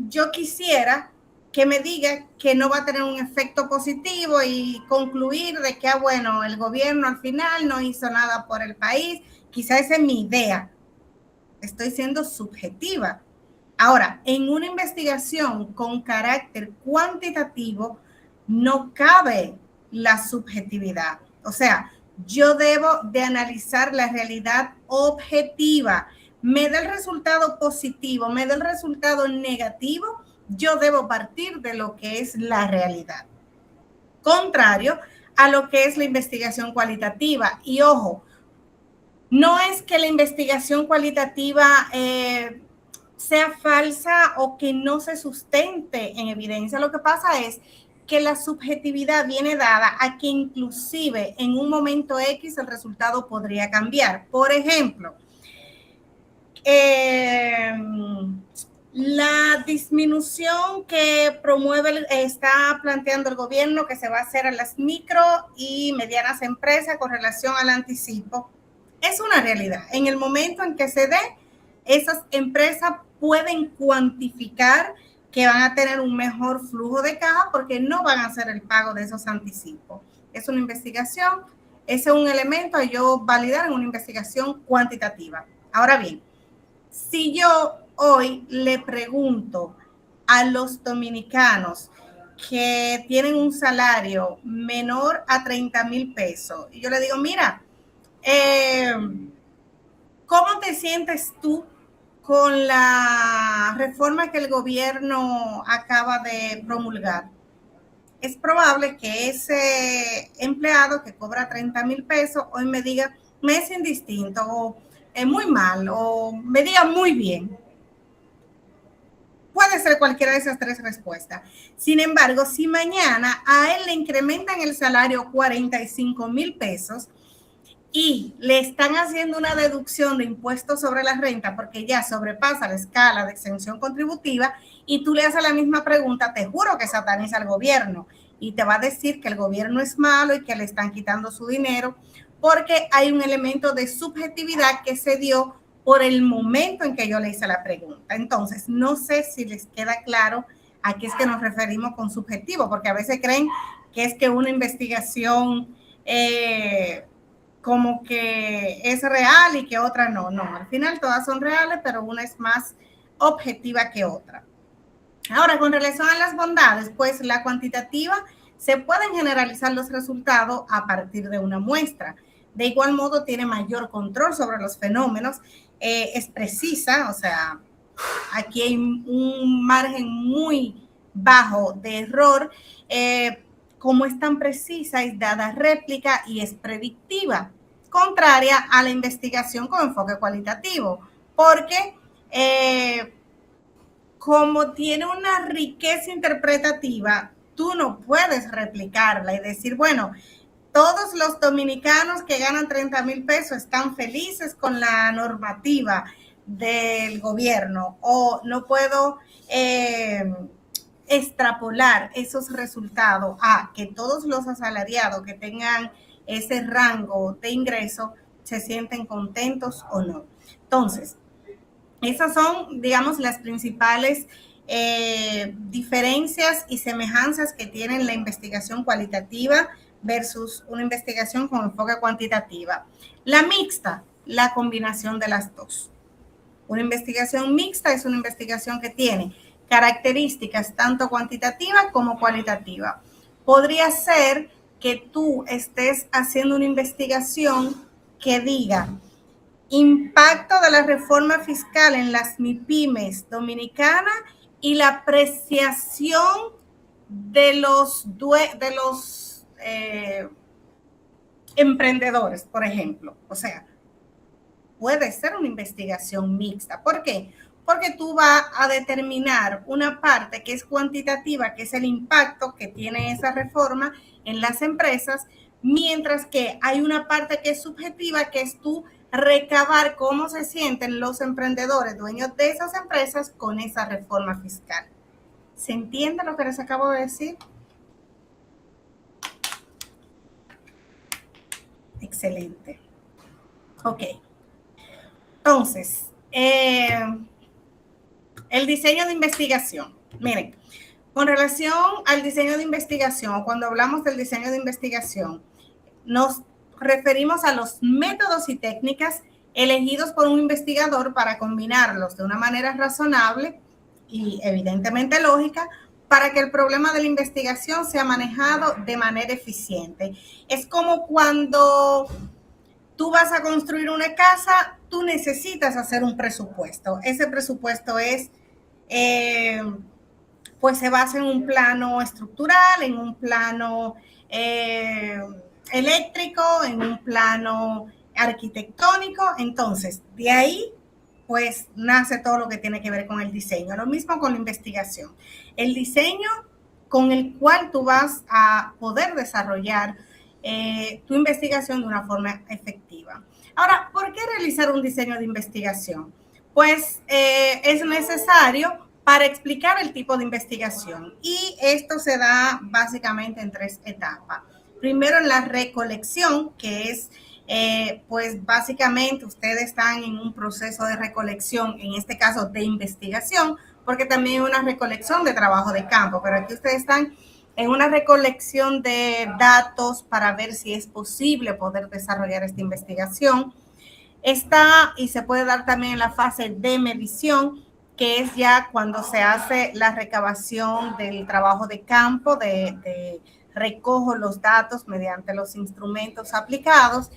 yo quisiera que me diga que no va a tener un efecto positivo y concluir de que, bueno, el gobierno al final no hizo nada por el país. Quizá esa es mi idea. Estoy siendo subjetiva. Ahora, en una investigación con carácter cuantitativo, no cabe la subjetividad. O sea, yo debo de analizar la realidad objetiva. Me da el resultado positivo, me da el resultado negativo, yo debo partir de lo que es la realidad. Contrario a lo que es la investigación cualitativa. Y ojo, no es que la investigación cualitativa sea falsa o que no se sustente en evidencia. Lo que pasa es que la subjetividad viene dada a que inclusive en un momento X el resultado podría cambiar. Por ejemplo, la disminución que está planteando el gobierno que se va a hacer a las micro y medianas empresas con relación al anticipo es una realidad. En el momento en que se dé, esas empresas pueden cuantificar que van a tener un mejor flujo de caja porque no van a hacer el pago de esos anticipos. Es una investigación, ese es un elemento a yo validar en una investigación cuantitativa. Ahora bien, si yo hoy le pregunto a los dominicanos que tienen un salario menor a 30,000 pesos, y yo le digo, mira, ¿cómo te sientes tú con la reforma que el gobierno acaba de promulgar? Es probable que ese empleado que cobra 30,000 pesos hoy me diga, me es indistinto, o muy mal, o me diga muy bien. puede ser cualquiera de esas tres respuestas. Sin embargo, si mañana a él le incrementan el salario 45,000 pesos y le están haciendo una deducción de impuestos sobre la renta porque ya sobrepasa la escala de exención contributiva y tú le haces la misma pregunta, te juro que sataniza al gobierno y te va a decir que el gobierno es malo y que le están quitando su dinero porque hay un elemento de subjetividad que se dio por el momento en que yo le hice la pregunta. Entonces, no sé si les queda claro a qué es que nos referimos con subjetivo, porque a veces creen que es que una investigación como que es real y que otra no. No, al final todas son reales, pero una es más objetiva que otra. Ahora, con relación a las bondades, pues la cuantitativa se pueden generalizar los resultados a partir de una muestra. De igual modo, tiene mayor control sobre los fenómenos, es precisa, o sea, aquí hay un margen muy bajo de error. Como es tan precisa, es dada réplica y es predictiva, contraria a la investigación con enfoque cualitativo, porque como tiene una riqueza interpretativa, tú no puedes replicarla y decir, bueno, todos los dominicanos que ganan 30,000 pesos están felices con la normativa del gobierno, o no puedo extrapolar esos resultados a que todos los asalariados que tengan ese rango de ingreso se sienten contentos o no. Entonces, esas son, digamos, las principales diferencias y semejanzas que tienen la investigación cualitativa versus una investigación con enfoque cuantitativa. La mixta, la combinación de las dos. Una investigación mixta es una investigación que tiene características tanto cuantitativas como cualitativas. Podría ser que tú estés haciendo una investigación que diga impacto de la reforma fiscal en las MIPYMES dominicanas y la apreciación de los emprendedores, por ejemplo. O sea, puede ser una investigación mixta. ¿Por qué? Porque tú vas a determinar una parte que es cuantitativa, que es el impacto que tiene esa reforma en las empresas, mientras que hay una parte que es subjetiva, que es tú recabar cómo se sienten los emprendedores, dueños de esas empresas, con esa reforma fiscal. ¿Se entiende lo que les acabo de decir? Excelente. Ok. Entonces, el diseño de investigación. Miren, con relación al diseño de investigación, cuando hablamos del diseño de investigación, nos referimos a los métodos y técnicas elegidos por un investigador para combinarlos de una manera razonable y evidentemente lógica para que el problema de la investigación sea manejado de manera eficiente. Es como cuando tú vas a construir una casa, tú necesitas hacer un presupuesto. Ese presupuesto es, pues se basa en un plano estructural, en un plano eléctrico, en un plano arquitectónico. Entonces, de ahí, pues nace todo lo que tiene que ver con el diseño. Lo mismo con la investigación. El diseño con el cual tú vas a poder desarrollar tu investigación de una forma efectiva. Ahora, ¿por qué realizar un diseño de investigación? Pues es necesario para explicar el tipo de investigación, y esto se da básicamente en tres etapas. Primero, en la recolección, que es, pues básicamente ustedes están en un proceso de recolección, en este caso de investigación, porque también hay una recolección de trabajo de campo, pero aquí ustedes están en una recolección de datos para ver si es posible poder desarrollar esta investigación. Está, y se puede dar también en la fase de medición, que es ya cuando se hace la recabación del trabajo de campo, de recojo los datos mediante los instrumentos aplicados,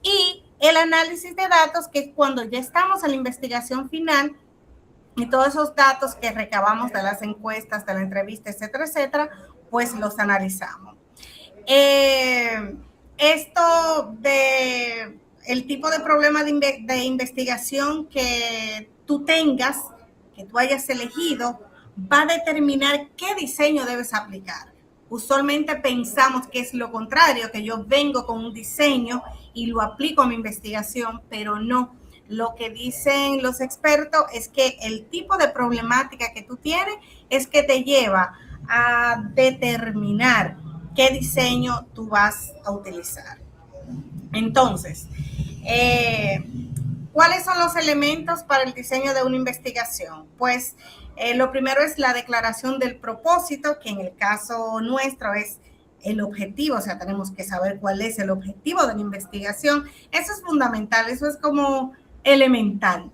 y el análisis de datos, que es cuando ya estamos en la investigación final y todos esos datos que recabamos de las encuestas, de la entrevista, etcétera, etcétera, pues los analizamos. Esto de el tipo de problema de investigación que tú tengas, que tú hayas elegido, va a determinar qué diseño debes aplicar. Usualmente pensamos que es lo contrario, que yo vengo con un diseño y lo aplico a mi investigación, pero no. Lo que dicen los expertos es que el tipo de problemática que tú tienes es que te lleva a determinar qué diseño tú vas a utilizar. Entonces, ¿cuáles son los elementos para el diseño de una investigación? Pues lo primero es la declaración del propósito, que en el caso nuestro es el objetivo, o sea, tenemos que saber cuál es el objetivo de la investigación. Eso es fundamental, eso es como elemental.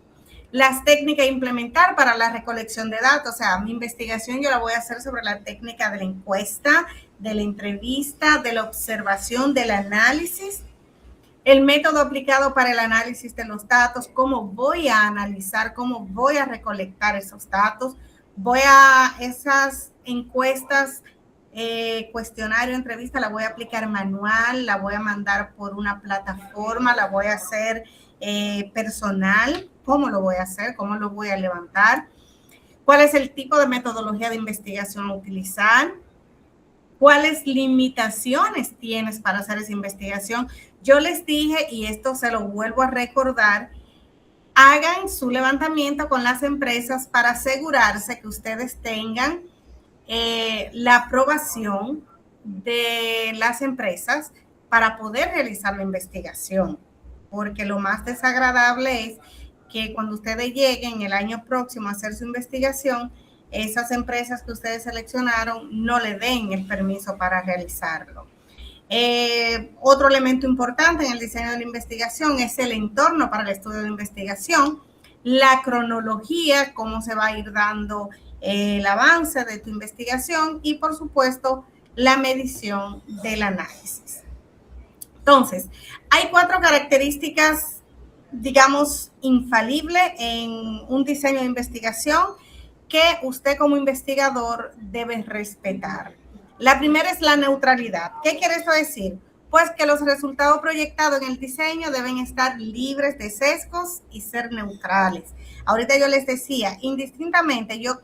Las técnicas a implementar para la recolección de datos, o sea, mi investigación yo la voy a hacer sobre la técnica de la encuesta, de la entrevista, de la observación, del análisis, el método aplicado para el análisis de los datos, cómo voy a analizar, cómo voy a recolectar esos datos, voy a esas encuestas, cuestionario, entrevista, la voy a aplicar manual, la voy a mandar por una plataforma, la voy a hacer personal, cómo lo voy a hacer, cómo lo voy a levantar, cuál es el tipo de metodología de investigación a utilizar, cuáles limitaciones tienes para hacer esa investigación. Yo les dije, y esto se lo vuelvo a recordar, hagan su levantamiento con las empresas para asegurarse que ustedes tengan la aprobación de las empresas para poder realizar la investigación, porque lo más desagradable es que cuando ustedes lleguen el año próximo a hacer su investigación, esas empresas que ustedes seleccionaron no le den el permiso para realizarlo. Otro elemento importante en el diseño de la investigación es el entorno para el estudio de investigación, la cronología, cómo se va a ir dando el avance de tu investigación y, por supuesto, la medición del análisis. Entonces, hay 4 características, digamos, infalibles en un diseño de investigación que usted como investigador debe respetar. La primera es la neutralidad. ¿Qué quiere eso decir? Pues que los resultados proyectados en el diseño deben estar libres de sesgos y ser neutrales. Ahorita yo les decía, indistintamente yo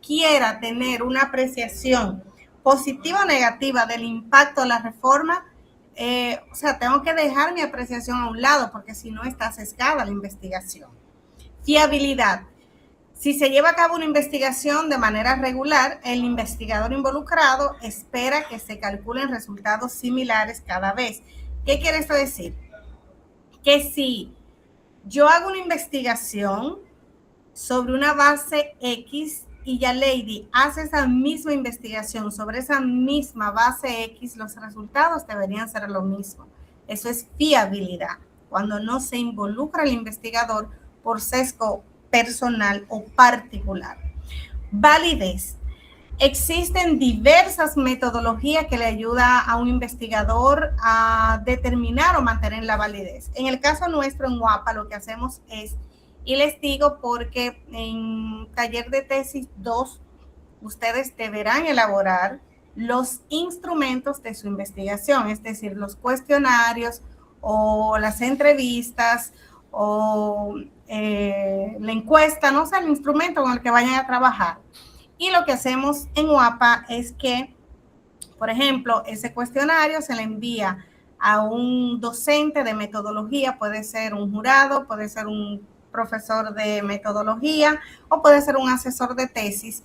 quiera tener una apreciación positiva o negativa del impacto de la reforma, o sea, tengo que dejar mi apreciación a un lado porque si no está sesgada la investigación. Fiabilidad. Si se lleva a cabo una investigación de manera regular, el investigador involucrado espera que se calculen resultados similares cada vez. ¿Qué quiere esto decir? Que si yo hago una investigación sobre una base X y ya Lady hace esa misma investigación sobre esa misma base X, los resultados deberían ser lo mismo. Eso es fiabilidad, cuando no se involucra al investigador por sesgo personal o particular. Validez. Existen diversas metodologías que le ayudan a un investigador a determinar o mantener la validez. En el caso nuestro en UAPA lo que hacemos es, y les digo porque en taller de tesis 2 ustedes deberán elaborar los instrumentos de su investigación, es decir, los cuestionarios o las entrevistas o la encuesta, no sé, el instrumento con el que vayan a trabajar. Y lo que hacemos en UAPA es que, por ejemplo, ese cuestionario se le envía a un docente de metodología, puede ser un jurado, puede ser un profesor de metodología o puede ser un asesor de tesis.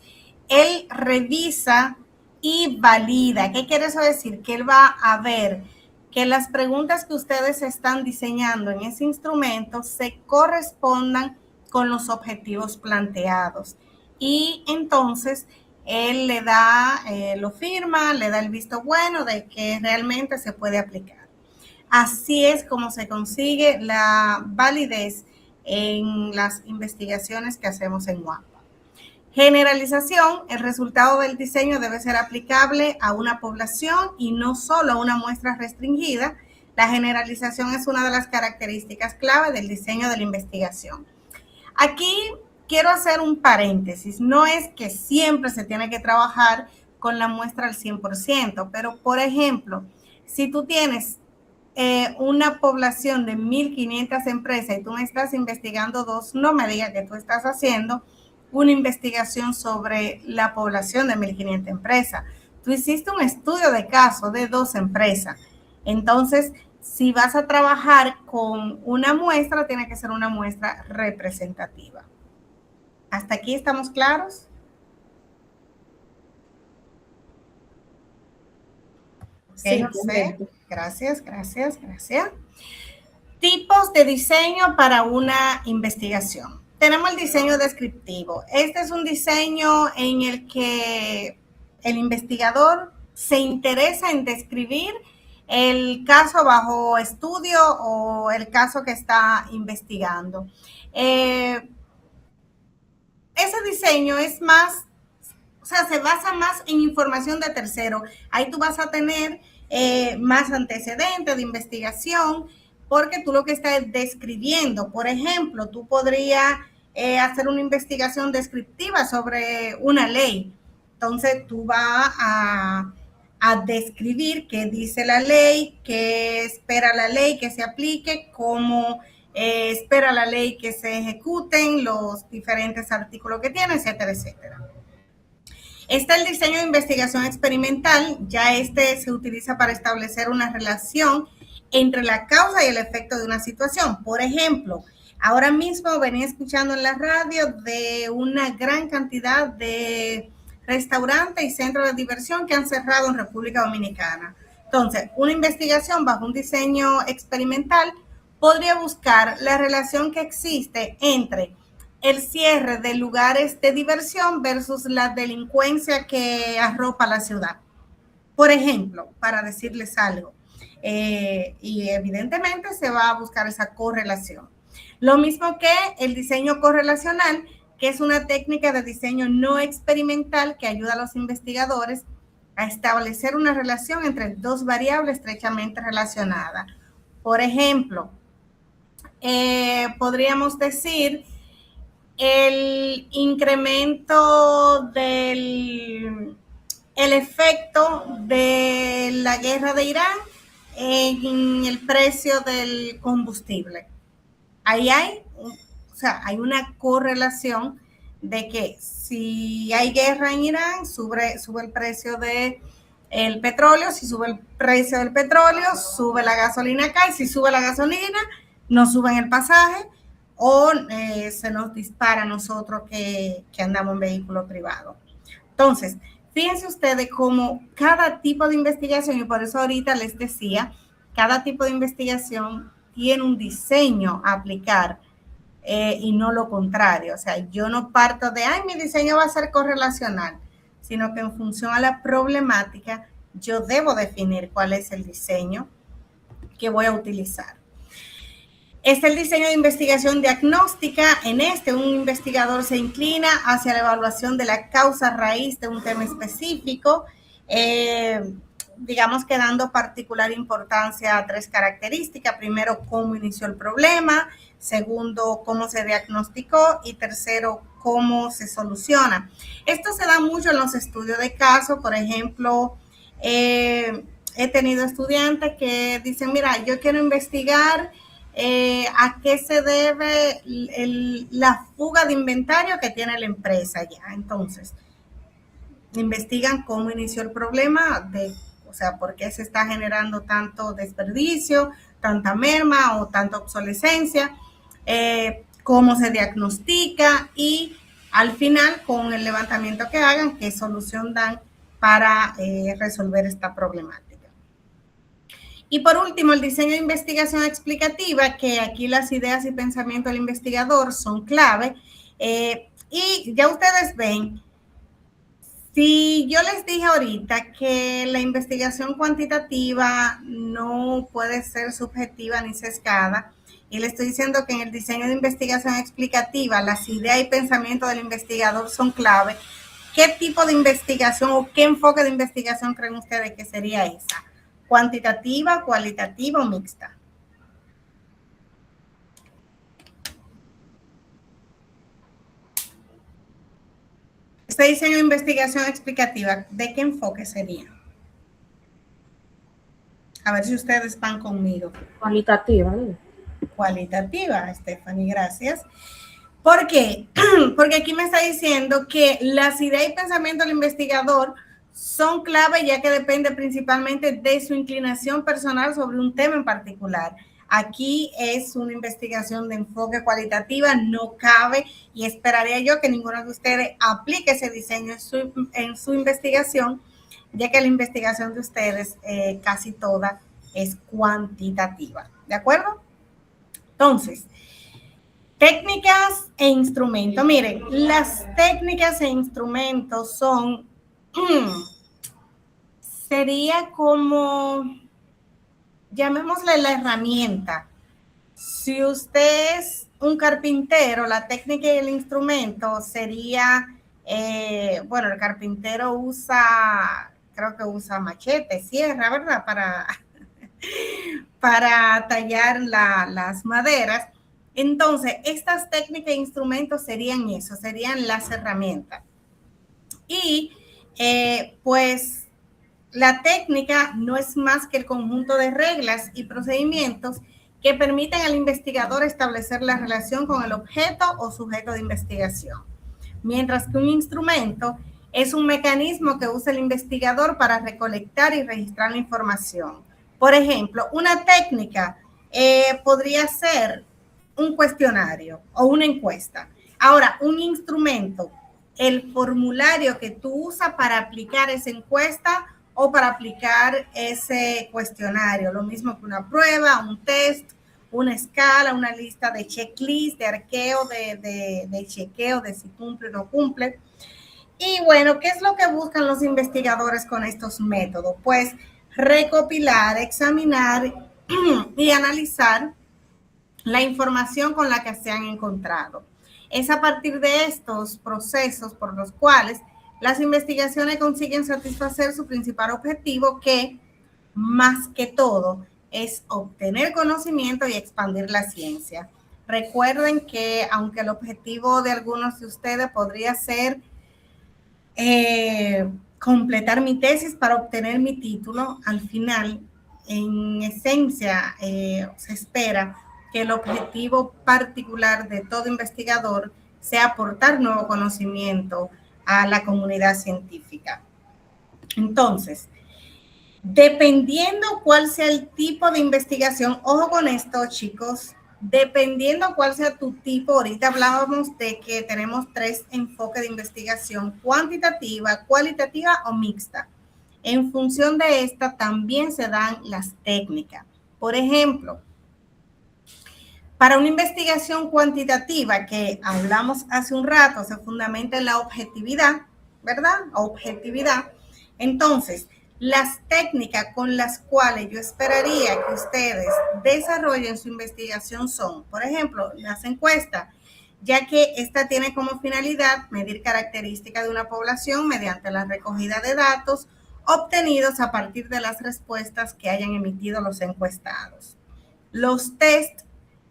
Él revisa y valida. ¿Qué quiere eso decir? Que él va a ver que las preguntas que ustedes están diseñando en ese instrumento se correspondan con los objetivos planteados. Y entonces él le da, lo firma, le da el visto bueno de que realmente se puede aplicar. Así es como se consigue la validez en las investigaciones que hacemos en UAPA. Generalización, el resultado del diseño debe ser aplicable a una población y no solo a una muestra restringida. La generalización es una de las características clave del diseño de la investigación. Aquí quiero hacer un paréntesis. No es que siempre se tiene que trabajar con la muestra al 100%, pero por ejemplo, si tú tienes una población de 1.500 empresas y tú me estás investigando 2, no me digas que tú estás haciendo una investigación sobre la población de 1.500 empresas. Tú hiciste un estudio de caso de 2 empresas. Entonces, si vas a trabajar con una muestra, tiene que ser una muestra representativa. ¿Hasta aquí estamos claros? Sí, no sé. correcto. Gracias. Tipos de diseño para una investigación. Tenemos el diseño descriptivo. Este es un diseño en el que el investigador se interesa en describir el caso bajo estudio o el caso que está investigando. Ese diseño es más, o sea, se basa más en información de tercero. Ahí tú vas a tener más antecedentes de investigación, porque tú lo que estás describiendo, por ejemplo, tú podrías hacer una investigación descriptiva sobre una ley. Entonces tú vas a describir qué dice la ley, qué espera la ley que se aplique, cómo espera la ley que se ejecuten los diferentes artículos que tiene, etcétera, etcétera. Está el diseño de investigación experimental. Ya este se utiliza para establecer una relación entre la causa y el efecto de una situación. Por ejemplo, ahora mismo venía escuchando en la radio de una gran cantidad de restaurantes y centros de diversión que han cerrado en República Dominicana. Entonces, una investigación bajo un diseño experimental podría buscar la relación que existe entre el cierre de lugares de diversión versus la delincuencia que arropa la ciudad. Por ejemplo, para decirles algo, y evidentemente se va a buscar esa correlación. Lo mismo que el diseño correlacional, que es una técnica de diseño no experimental que ayuda a los investigadores a establecer una relación entre 2 variables estrechamente relacionadas. Por ejemplo, podríamos decir el incremento del efecto de la guerra de Irán en el precio del combustible. Ahí hay una correlación de que si hay guerra en Irán, sube el precio del petróleo. Si sube el precio del petróleo, sube la gasolina acá, y si sube la gasolina, nos suben el pasaje o se nos dispara a nosotros que andamos en vehículo privado. Entonces, fíjense ustedes cómo cada tipo de investigación, y por eso ahorita les decía, cada tipo de investigación tiene un diseño a aplicar y no lo contrario. O sea, yo no parto de, mi diseño va a ser correlacional, sino que en función a la problemática, yo debo definir cuál es el diseño que voy a utilizar. Este es el diseño de investigación diagnóstica. En un investigador se inclina hacia la evaluación de la causa raíz de un tema específico, digamos que dando particular importancia a 3 características. Primero, cómo inició el problema. Segundo, cómo se diagnosticó. Y tercero, cómo se soluciona. Esto se da mucho en los estudios de caso. Por ejemplo, he tenido estudiantes que dicen, mira, yo quiero investigar a qué se debe la fuga de inventario que tiene la empresa ya. Entonces, investigan cómo inició el problema, o sea, por qué se está generando tanto desperdicio, tanta merma o tanta obsolescencia, cómo se diagnostica y al final, con el levantamiento que hagan, qué solución dan para resolver esta problemática. Y por último, el diseño de investigación explicativa, que aquí las ideas y pensamiento del investigador son clave. Y ya ustedes ven, si yo les dije ahorita que la investigación cuantitativa no puede ser subjetiva ni sesgada, y le estoy diciendo que en el diseño de investigación explicativa las ideas y pensamiento del investigador son clave, ¿qué tipo de investigación o qué enfoque de investigación creen ustedes que sería esa? ¿Cuantitativa, cualitativa o mixta? Este diseño de investigación explicativa, ¿de qué enfoque sería? A ver si ustedes van conmigo. Cualitativa, ¿no? Cualitativa, Stephanie, gracias. ¿Por qué? Porque aquí me está diciendo que las ideas y pensamientos del investigador son clave, ya que depende principalmente de su inclinación personal sobre un tema en particular. Aquí es una investigación de enfoque cualitativa, no cabe, y esperaría yo que ninguno de ustedes aplique ese diseño en su investigación, ya que la investigación de ustedes casi toda es cuantitativa. ¿De acuerdo? Entonces, técnicas e instrumentos. Miren, las técnicas e instrumentos son, sería como, llamémosle la herramienta. Si usted es un carpintero, la técnica y el instrumento sería, bueno, el carpintero usa, creo que usa machete, sierra, ¿verdad? Para tallar las maderas. Entonces, estas técnicas e instrumentos serían eso, serían las herramientas. Y pues la técnica no es más que el conjunto de reglas y procedimientos que permiten al investigador establecer la relación con el objeto o sujeto de investigación. Mientras que un instrumento es un mecanismo que usa el investigador para recolectar y registrar la información. Por ejemplo, una técnica podría ser un cuestionario o una encuesta. Ahora, un instrumento, el formulario que tú usas para aplicar esa encuesta o para aplicar ese cuestionario. Lo mismo que una prueba, un test, una escala, una lista de checklist, de arqueo, de chequeo, de si cumple o no cumple. Y bueno, ¿qué es lo que buscan los investigadores con estos métodos? Pues recopilar, examinar y analizar la información con la que se han encontrado. Es a partir de estos procesos por los cuales las investigaciones consiguen satisfacer su principal objetivo, que más que todo es obtener conocimiento y expandir la ciencia. Recuerden que aunque el objetivo de algunos de ustedes podría ser completar mi tesis para obtener mi título, al final, en esencia, se espera que el objetivo particular de todo investigador sea aportar nuevo conocimiento a la comunidad científica. Entonces, dependiendo cuál sea el tipo de investigación, ojo con esto, chicos, dependiendo cuál sea tu tipo, ahorita hablábamos de que tenemos 3 enfoques de investigación: cuantitativa, cualitativa o mixta. En función de esta también se dan las técnicas. Por ejemplo, para una investigación cuantitativa que hablamos hace un rato, se fundamenta en la objetividad, ¿verdad? Objetividad. Entonces, las técnicas con las cuales yo esperaría que ustedes desarrollen su investigación son, por ejemplo, las encuestas, ya que esta tiene como finalidad medir características de una población mediante la recogida de datos obtenidos a partir de las respuestas que hayan emitido los encuestados. Los test,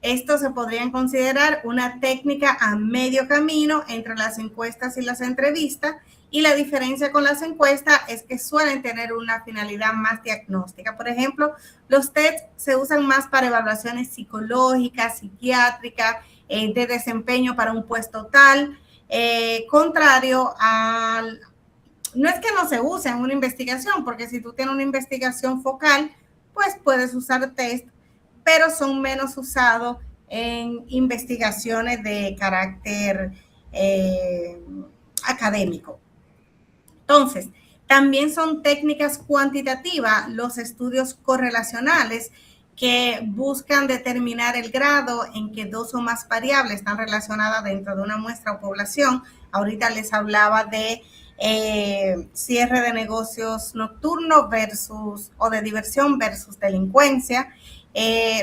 estos se podrían considerar una técnica a medio camino entre las encuestas y las entrevistas, y la diferencia con las encuestas es que suelen tener una finalidad más diagnóstica. Por ejemplo, los test se usan más para evaluaciones psicológicas, psiquiátricas, de desempeño para un puesto tal, contrario al... No es que no se use en una investigación, porque si tú tienes una investigación focal, pues puedes usar test, pero son menos usados en investigaciones de carácter académico. Entonces, también son técnicas cuantitativas los estudios correlacionales, que buscan determinar el grado en que 2 o más variables están relacionadas dentro de una muestra o población. Ahorita les hablaba de cierre de negocios nocturnos o de diversión versus delincuencia.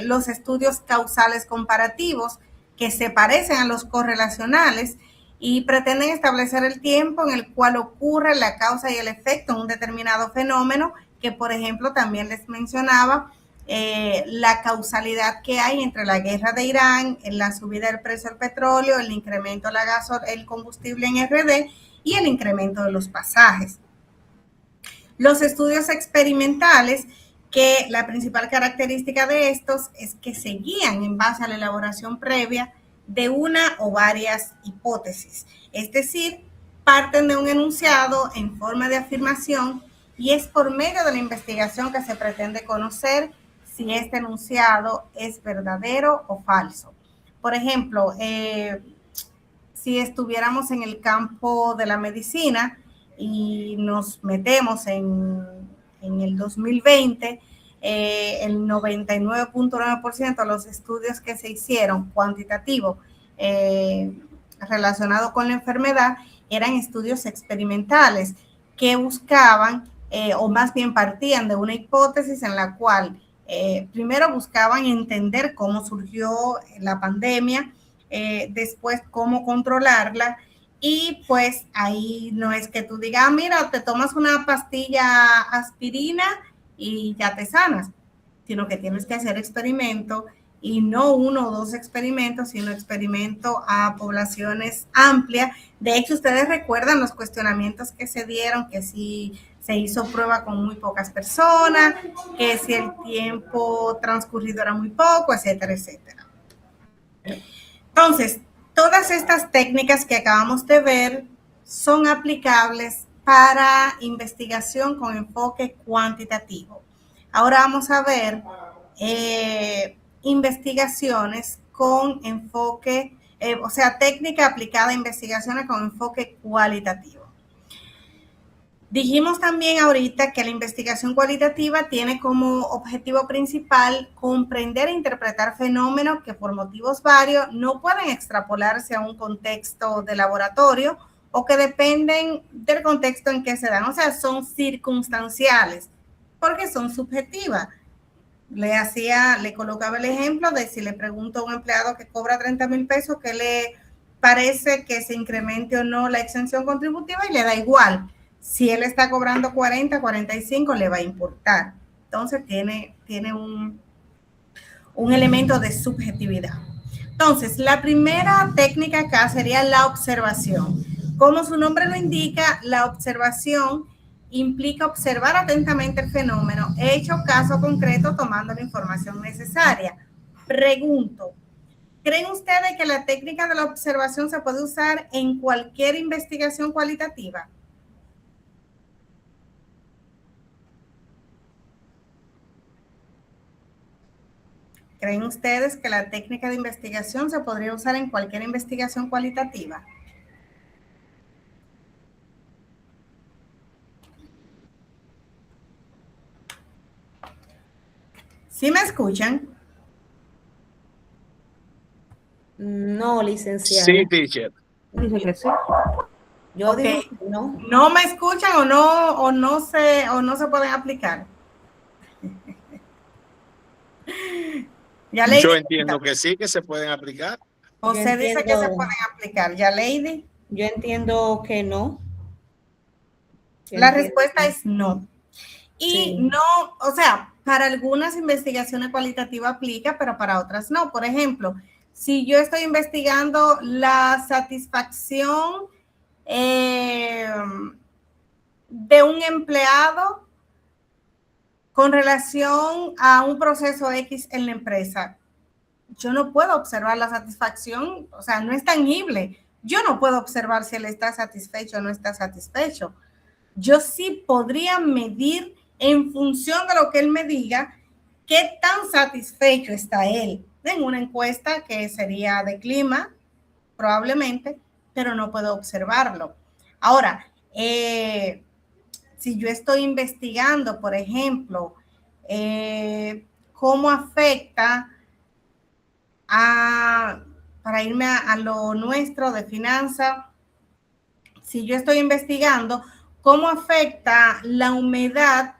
Los estudios causales comparativos, que se parecen a los correlacionales y pretenden establecer el tiempo en el cual ocurre la causa y el efecto en un determinado fenómeno, que por ejemplo también les mencionaba la causalidad que hay entre la guerra de Irán, la subida del precio del petróleo, el incremento de el combustible en RD y el incremento de los pasajes. Los estudios experimentales, que la principal característica de estos es que se guían en base a la elaboración previa de una o varias hipótesis. Es decir, parten de un enunciado en forma de afirmación y es por medio de la investigación que se pretende conocer si este enunciado es verdadero o falso. Por ejemplo, si estuviéramos en el campo de la medicina y nos metemos en el 2020, el 99.9% de los estudios que se hicieron cuantitativos relacionados con la enfermedad eran estudios experimentales que buscaban, o más bien partían de una hipótesis en la cual primero buscaban entender cómo surgió la pandemia, después cómo controlarla, y pues ahí no es que tú digas, mira, te tomas una pastilla aspirina y ya te sanas, sino que tienes que hacer experimentos, y no uno o dos experimentos, sino experimentos a poblaciones amplias. De hecho, ustedes recuerdan los cuestionamientos que se dieron, que si se hizo prueba con muy pocas personas, que si el tiempo transcurrido era muy poco, etcétera, etcétera. Entonces, todas estas técnicas que acabamos de ver son aplicables para investigación con enfoque cuantitativo. Ahora vamos a ver investigaciones con enfoque, o sea, técnica aplicada a investigaciones con enfoque cualitativo. Dijimos también ahorita que la investigación cualitativa tiene como objetivo principal comprender e interpretar fenómenos que por motivos varios no pueden extrapolarse a un contexto de laboratorio o que dependen del contexto en que se dan, o sea, son circunstanciales porque son subjetivas. Le colocaba el ejemplo de si le pregunto a un empleado que cobra 30,000 pesos qué le parece que se incremente o no la exención contributiva, y le da igual. Si él está cobrando 40, 45, le va a importar. Entonces tiene un elemento de subjetividad. Entonces, la primera técnica acá sería la observación. Como su nombre lo indica, la observación implica observar atentamente el fenómeno, hecho caso concreto, tomando la información necesaria. Pregunto, ¿creen ustedes que la técnica de la observación se puede usar en cualquier investigación cualitativa? ¿Creen ustedes que la técnica de investigación se podría usar en cualquier investigación cualitativa? ¿Sí me escuchan? No, licenciada. Sí, teacher. Dice que sí. Yo Ok. digo que no. ¿No me escuchan o no se pueden aplicar? Ya Lady, Yo entiendo que sí, que se pueden aplicar. José dice que se pueden aplicar. ¿Ya Lady? Yo entiendo que no. La respuesta es no. Y Sí. no, o sea, para algunas investigaciones cualitativas aplica, pero para otras no. Por ejemplo, si yo estoy investigando la satisfacción de un empleado con relación a un proceso X en la empresa, yo no puedo observar la satisfacción, o sea, no es tangible. Yo no puedo observar si él está satisfecho o no está satisfecho. Yo sí podría medir en función de lo que él me diga qué tan satisfecho está él en una encuesta que sería de clima, probablemente, pero no puedo observarlo. Ahora, si yo estoy investigando, por ejemplo, cómo afecta para irme a lo nuestro de finanzas, si yo estoy investigando cómo afecta la humedad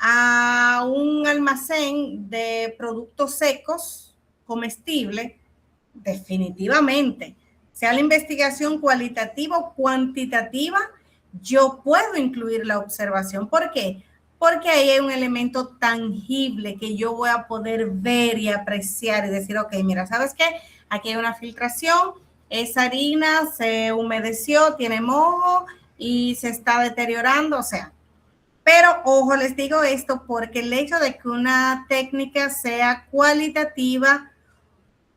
a un almacén de productos secos comestibles, definitivamente, sea la investigación cualitativa o cuantitativa, yo puedo incluir la observación. ¿Por qué? Porque ahí hay un elemento tangible que yo voy a poder ver y apreciar y decir, ok, mira, ¿sabes qué? Aquí hay una filtración, esa harina se humedeció, tiene moho y se está deteriorando, o sea. Pero, ojo, les digo esto porque el hecho de que una técnica sea cualitativa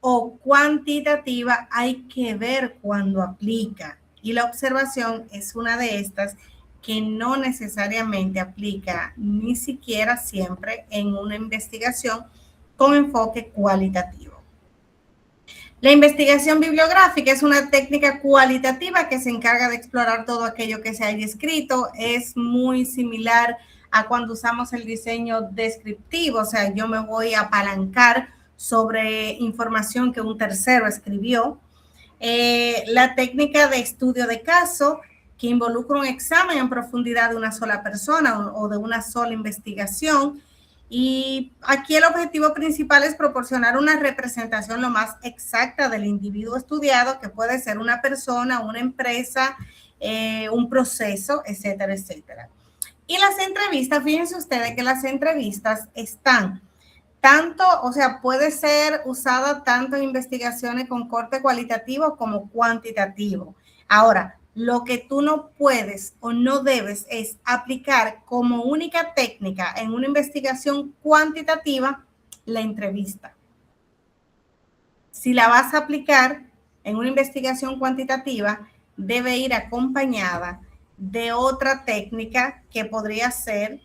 o cuantitativa, hay que ver cuándo aplica. Y la observación es una de estas que no necesariamente aplica ni siquiera siempre en una investigación con enfoque cualitativo. La investigación bibliográfica es una técnica cualitativa que se encarga de explorar todo aquello que se haya escrito. Es muy similar a cuando usamos el diseño descriptivo, o sea, yo me voy a apalancar sobre información que un tercero escribió. La técnica de estudio de caso, que involucra un examen en profundidad de una sola persona o de una sola investigación. Y aquí el objetivo principal es proporcionar una representación lo más exacta del individuo estudiado, que puede ser una persona, una empresa, un proceso, etcétera, etcétera. Y las entrevistas, fíjense ustedes que las entrevistas están tanto, o sea, puede ser usada tanto en investigaciones con corte cualitativo como cuantitativo. Ahora, lo que tú no puedes o no debes es aplicar como única técnica en una investigación cuantitativa la entrevista. Si la vas a aplicar en una investigación cuantitativa, debe ir acompañada de otra técnica que podría ser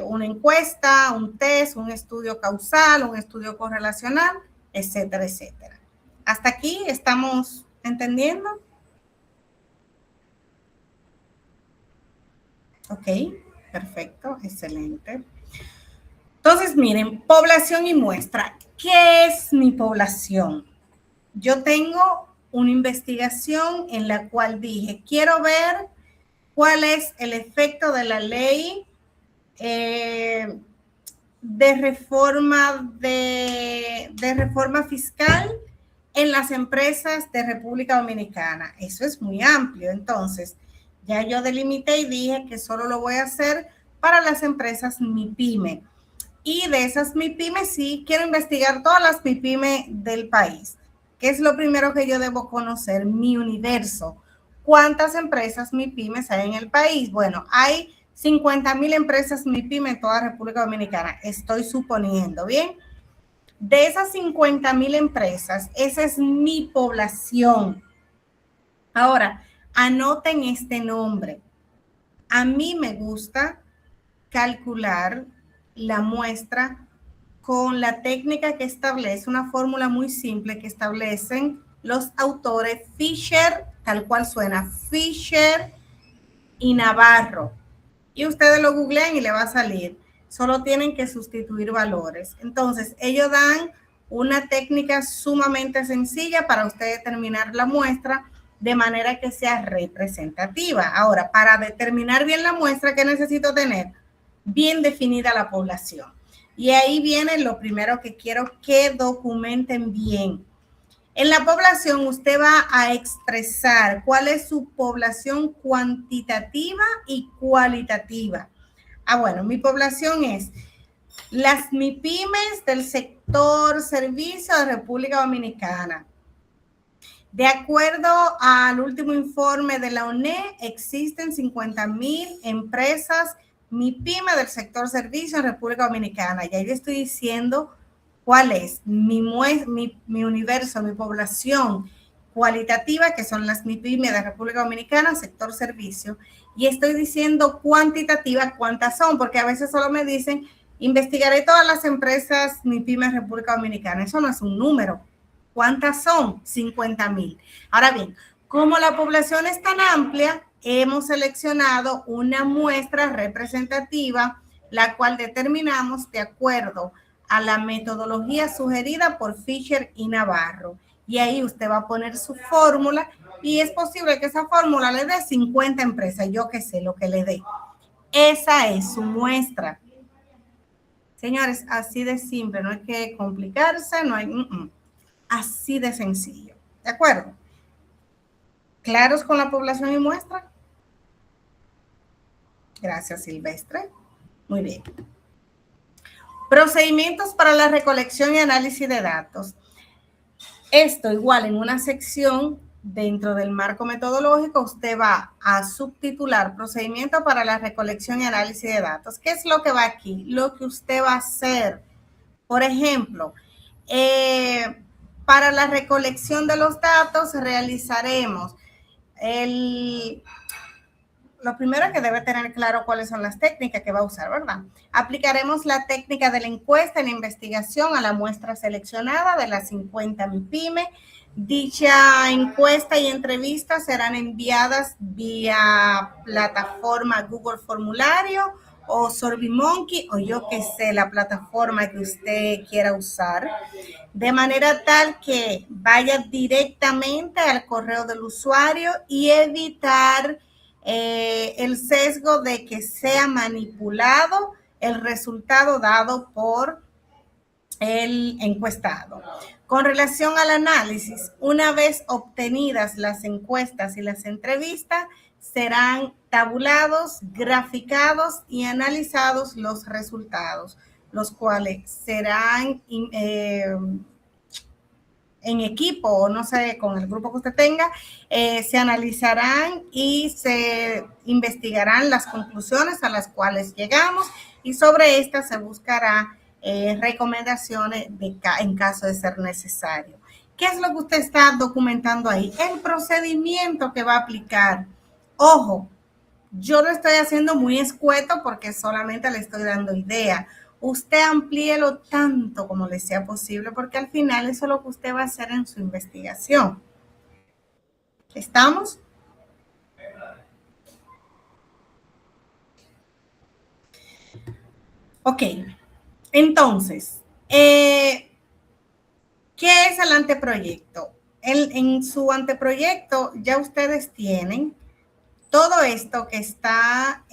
una encuesta, un test, un estudio causal, un estudio correlacional, etcétera, etcétera. ¿Hasta aquí estamos entendiendo? Ok, perfecto, excelente. Entonces, miren, población y muestra. ¿Qué es mi población? Yo tengo una investigación en la cual dije, quiero ver cuál es el efecto de la ley de reforma fiscal en las empresas de República Dominicana. Eso es muy amplio. Entonces, ya yo delimité y dije que solo lo voy a hacer para las empresas MIPYME. Y de esas MIPYME sí quiero investigar todas las MIPYME del país. ¿Qué es lo primero que yo debo conocer? Mi universo. ¿Cuántas empresas MIPYMEs hay en el país? Bueno, hay 50,000 empresas MIPYME en toda República Dominicana. Estoy suponiendo, ¿bien? De esas 50,000 empresas, esa es mi población. Ahora, anoten este nombre. A mí me gusta calcular la muestra con la técnica que establece, una fórmula muy simple que establecen los autores Fisher, tal cual suena, Fisher y Navarro. Y ustedes lo googlean y le va a salir. Solo tienen que sustituir valores. Entonces, ellos dan una técnica sumamente sencilla para usted determinar la muestra de manera que sea representativa. Ahora, para determinar bien la muestra, ¿qué necesito tener? Bien definida la población. Y ahí viene lo primero que quiero que documenten bien. En la población usted va a expresar cuál es su población cuantitativa y cualitativa. Bueno, mi población es las MIPYMEs del sector servicio de República Dominicana. De acuerdo al último informe de la ONE, existen 50,000 empresas MIPYME del sector servicio en República Dominicana. Y ahí le estoy diciendo cuál es mi universo, mi población cualitativa, que son las MIPYME de República Dominicana, sector servicio. Y estoy diciendo cuantitativa, cuántas son, porque a veces solo me dicen, investigaré todas las empresas MIPYME de República Dominicana. Eso no es un número. ¿Cuántas son? 50,000. Ahora bien, como la población es tan amplia, hemos seleccionado una muestra representativa, la cual determinamos de acuerdo a la metodología sugerida por Fisher y Navarro. Y ahí usted va a poner su fórmula y es posible que esa fórmula le dé 50 empresas, yo qué sé, lo que le dé. Esa es su muestra. Señores, así de simple, no hay que complicarse, no hay... Así de sencillo. ¿De acuerdo? ¿Claros con la población y muestra? Gracias, Silvestre. Muy bien. Procedimientos para la recolección y análisis de datos. Esto igual en una sección dentro del marco metodológico, usted va a subtitular procedimiento para la recolección y análisis de datos. ¿Qué es lo que va aquí? Lo que usted va a hacer. Por ejemplo, Para la recolección de los datos realizaremos lo primero es que debe tener claro cuáles son las técnicas que va a usar, ¿verdad? Aplicaremos la técnica de la encuesta en la investigación a la muestra seleccionada de las 50 MIPYME. Dicha encuesta y entrevista serán enviadas vía plataforma Google Formulario o SurveyMonkey o yo que sé, la plataforma que usted quiera usar, de manera tal que vaya directamente al correo del usuario y evitar el sesgo de que sea manipulado el resultado dado por el encuestado. Con relación al análisis, una vez obtenidas las encuestas y las entrevistas, serán tabulados, graficados y analizados los resultados, los cuales serán en equipo o no sé, con el grupo que usted tenga, se analizarán y se investigarán las conclusiones a las cuales llegamos y sobre estas se buscará recomendaciones en caso de ser necesario. ¿Qué es lo que usted está documentando ahí? El procedimiento que va a aplicar. Ojo, yo lo estoy haciendo muy escueto porque solamente le estoy dando idea. Usted amplíelo tanto como le sea posible, porque al final eso es lo que usted va a hacer en su investigación. ¿Estamos? Ok. Entonces, ¿qué es el anteproyecto? En su anteproyecto ya ustedes tienen todo esto que está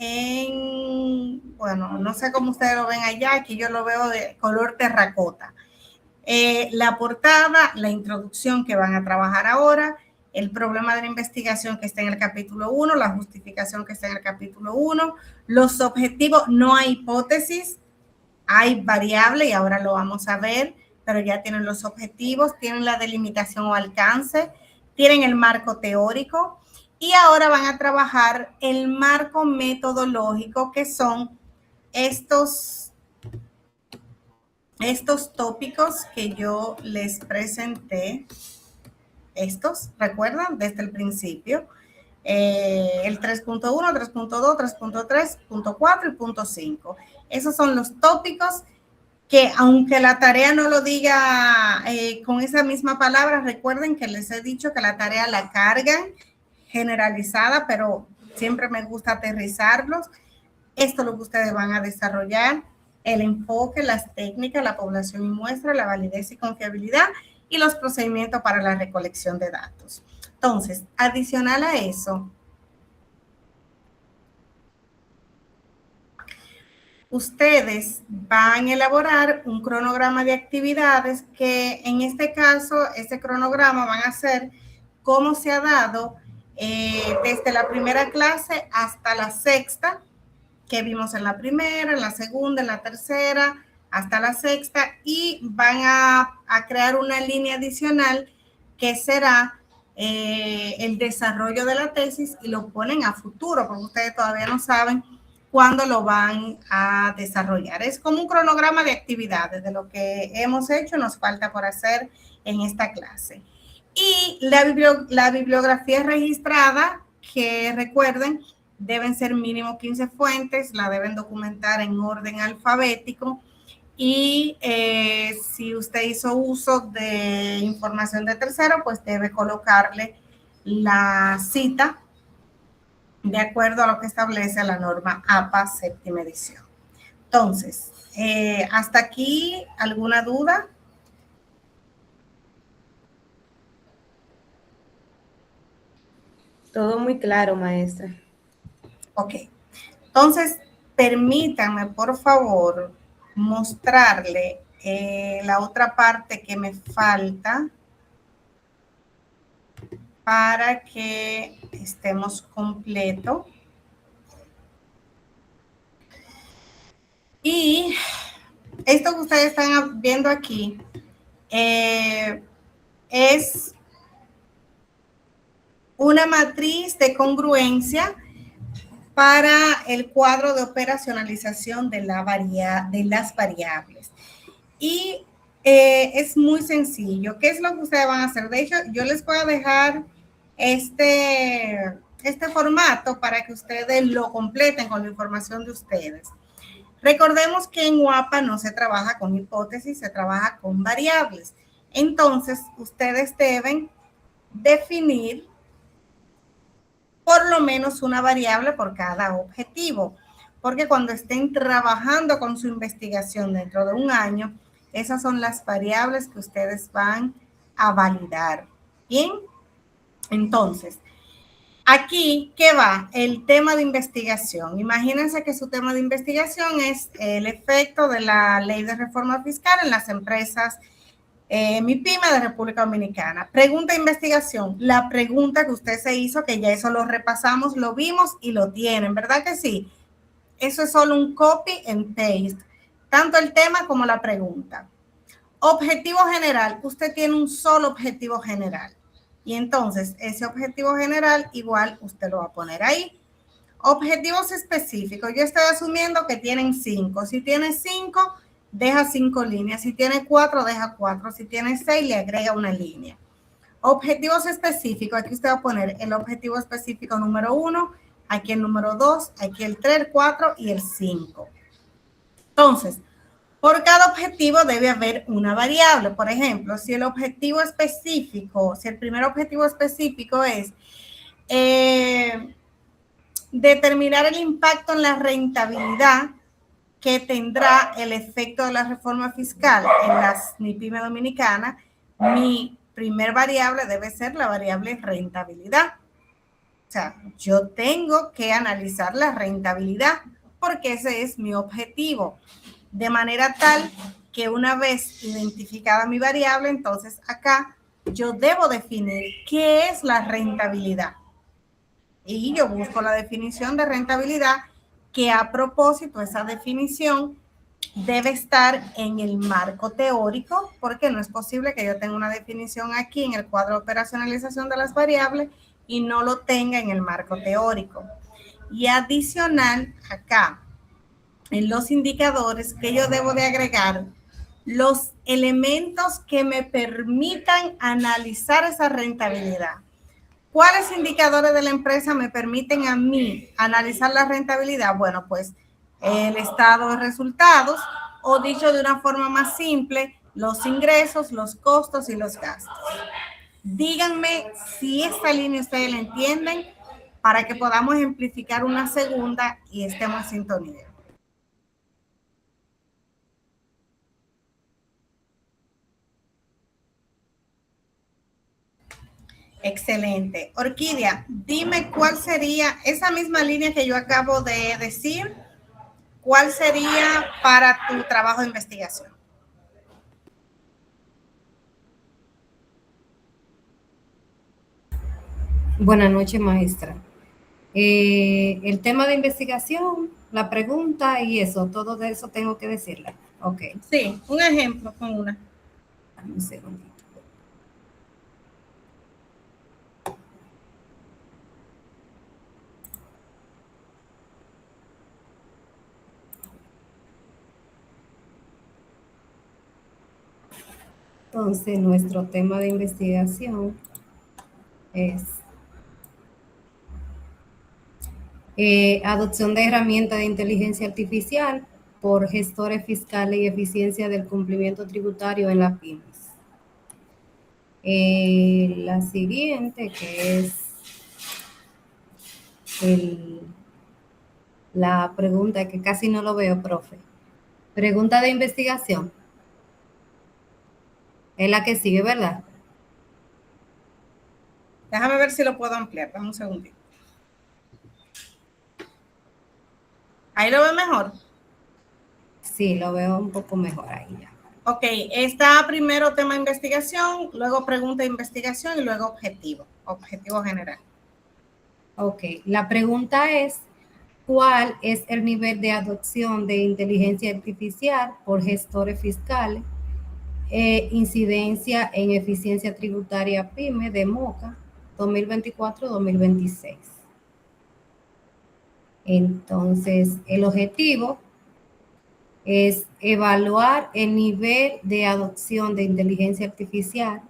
bueno, no sé cómo ustedes lo ven allá, aquí yo lo veo de color terracota. La portada, la introducción que van a trabajar ahora, el problema de la investigación que está en el capítulo 1, la justificación que está en el capítulo 1, los objetivos, no hay hipótesis, hay variable y ahora lo vamos a ver, pero ya tienen los objetivos, tienen la delimitación o alcance, tienen el marco teórico, y ahora van a trabajar el marco metodológico, que son estos tópicos que yo les presenté. ¿Recuerdan? Desde el principio. El 3.1, 3.2, 3.3, punto 4 y punto 5. Esos son los tópicos que, aunque la tarea no lo diga con esa misma palabra, recuerden que les he dicho que la tarea la cargan generalizada, pero siempre me gusta aterrizarlos. Esto es lo que ustedes van a desarrollar: el enfoque, las técnicas, la población y muestra, la validez y confiabilidad y los procedimientos para la recolección de datos. Entonces, adicional a eso, ustedes van a elaborar un cronograma de actividades que en este caso, este cronograma van a ser cómo se ha dado desde la primera clase hasta la sexta, que vimos en la primera, en la segunda, en la tercera, hasta la sexta, y van a crear una línea adicional que será el desarrollo de la tesis y lo ponen a futuro, porque ustedes todavía no saben cuándo lo van a desarrollar. Es como un cronograma de actividades de lo que hemos hecho, nos falta por hacer en esta clase. Y la bibliografía registrada, que recuerden, deben ser mínimo 15 fuentes, la deben documentar en orden alfabético y si usted hizo uso de información de tercero, pues debe colocarle la cita de acuerdo a lo que establece la norma APA séptima edición. Entonces, hasta aquí, ¿alguna duda? Todo muy claro, maestra. Ok. Entonces, permítanme, por favor, mostrarle la otra parte que me falta para que estemos completos. Y esto que ustedes están viendo aquí es una matriz de congruencia para el cuadro de operacionalización de las variables. Y es muy sencillo. ¿Qué es lo que ustedes van a hacer? De hecho, yo les voy a dejar este formato para que ustedes lo completen con la información de ustedes. Recordemos que en WAPA no se trabaja con hipótesis, se trabaja con variables. Entonces, ustedes deben definir por lo menos una variable por cada objetivo, porque cuando estén trabajando con su investigación dentro de un año, esas son las variables que ustedes van a validar. Bien, entonces, aquí, ¿qué va? El tema de investigación. Imagínense que su tema de investigación es el efecto de la ley de reforma fiscal en las empresas MIPYME de República Dominicana. Pregunta de investigación, la pregunta que usted se hizo, que ya eso lo repasamos, lo vimos y lo tienen, ¿verdad que sí? Eso es solo un copy and paste, tanto el tema como la pregunta. Objetivo general, usted tiene un solo objetivo general. Y entonces ese objetivo general igual usted lo va a poner ahí. Objetivos específicos, yo estoy asumiendo que tienen 5. Si tiene 5, deja 5 líneas. Si tiene 4, deja 4. Si tiene 6, le agrega una línea. Objetivos específicos, aquí usted va a poner el objetivo específico número 1, aquí el número 2, aquí el 3, el 4 y el 5. Entonces, por cada objetivo debe haber una variable. Por ejemplo, si el objetivo específico, si el primer objetivo específico es determinar el impacto en la rentabilidad que tendrá el efecto de la reforma fiscal en las MIPYME dominicanas, mi primer variable debe ser la variable rentabilidad. O sea, yo tengo que analizar la rentabilidad porque ese es mi objetivo. De manera tal que una vez identificada mi variable, entonces acá yo debo definir qué es la rentabilidad. Y yo busco la definición de rentabilidad, que a propósito esa definición debe estar en el marco teórico, porque no es posible que yo tenga una definición aquí en el cuadro de operacionalización de las variables y no lo tenga en el marco teórico. Y adicional acá, en los indicadores, que yo debo de agregar los elementos que me permitan analizar esa rentabilidad. ¿Cuáles indicadores de la empresa me permiten a mí analizar la rentabilidad? Bueno, pues el estado de resultados, o dicho de una forma más simple, los ingresos, los costos y los gastos. Díganme si esta línea ustedes la entienden para que podamos ejemplificar una segunda y estemos en sintonía. Excelente. Orquídea, dime cuál sería esa misma línea que yo acabo de decir, cuál sería para tu trabajo de investigación. Buenas noches, maestra. El tema de investigación, la pregunta y eso, todo de eso tengo que decirle. Ok. Sí, un ejemplo con una. Dame un segundito. Entonces, nuestro tema de investigación es adopción de herramientas de inteligencia artificial por gestores fiscales y eficiencia del cumplimiento tributario en las pymes. La siguiente, que es la pregunta que casi no lo veo, profe. Pregunta de investigación. Es la que sigue, ¿verdad? Déjame ver si lo puedo ampliar. Dame un segundito. ¿Ahí lo ve mejor? Sí, lo veo un poco mejor ahí ya. Ok, está primero tema de investigación, luego pregunta de investigación y luego objetivo general. Ok, la pregunta es, ¿cuál es el nivel de adopción de inteligencia artificial por gestores fiscales? Incidencia en eficiencia tributaria PYME de MOCA 2024-2026. Entonces, el objetivo es evaluar el nivel de adopción de inteligencia artificial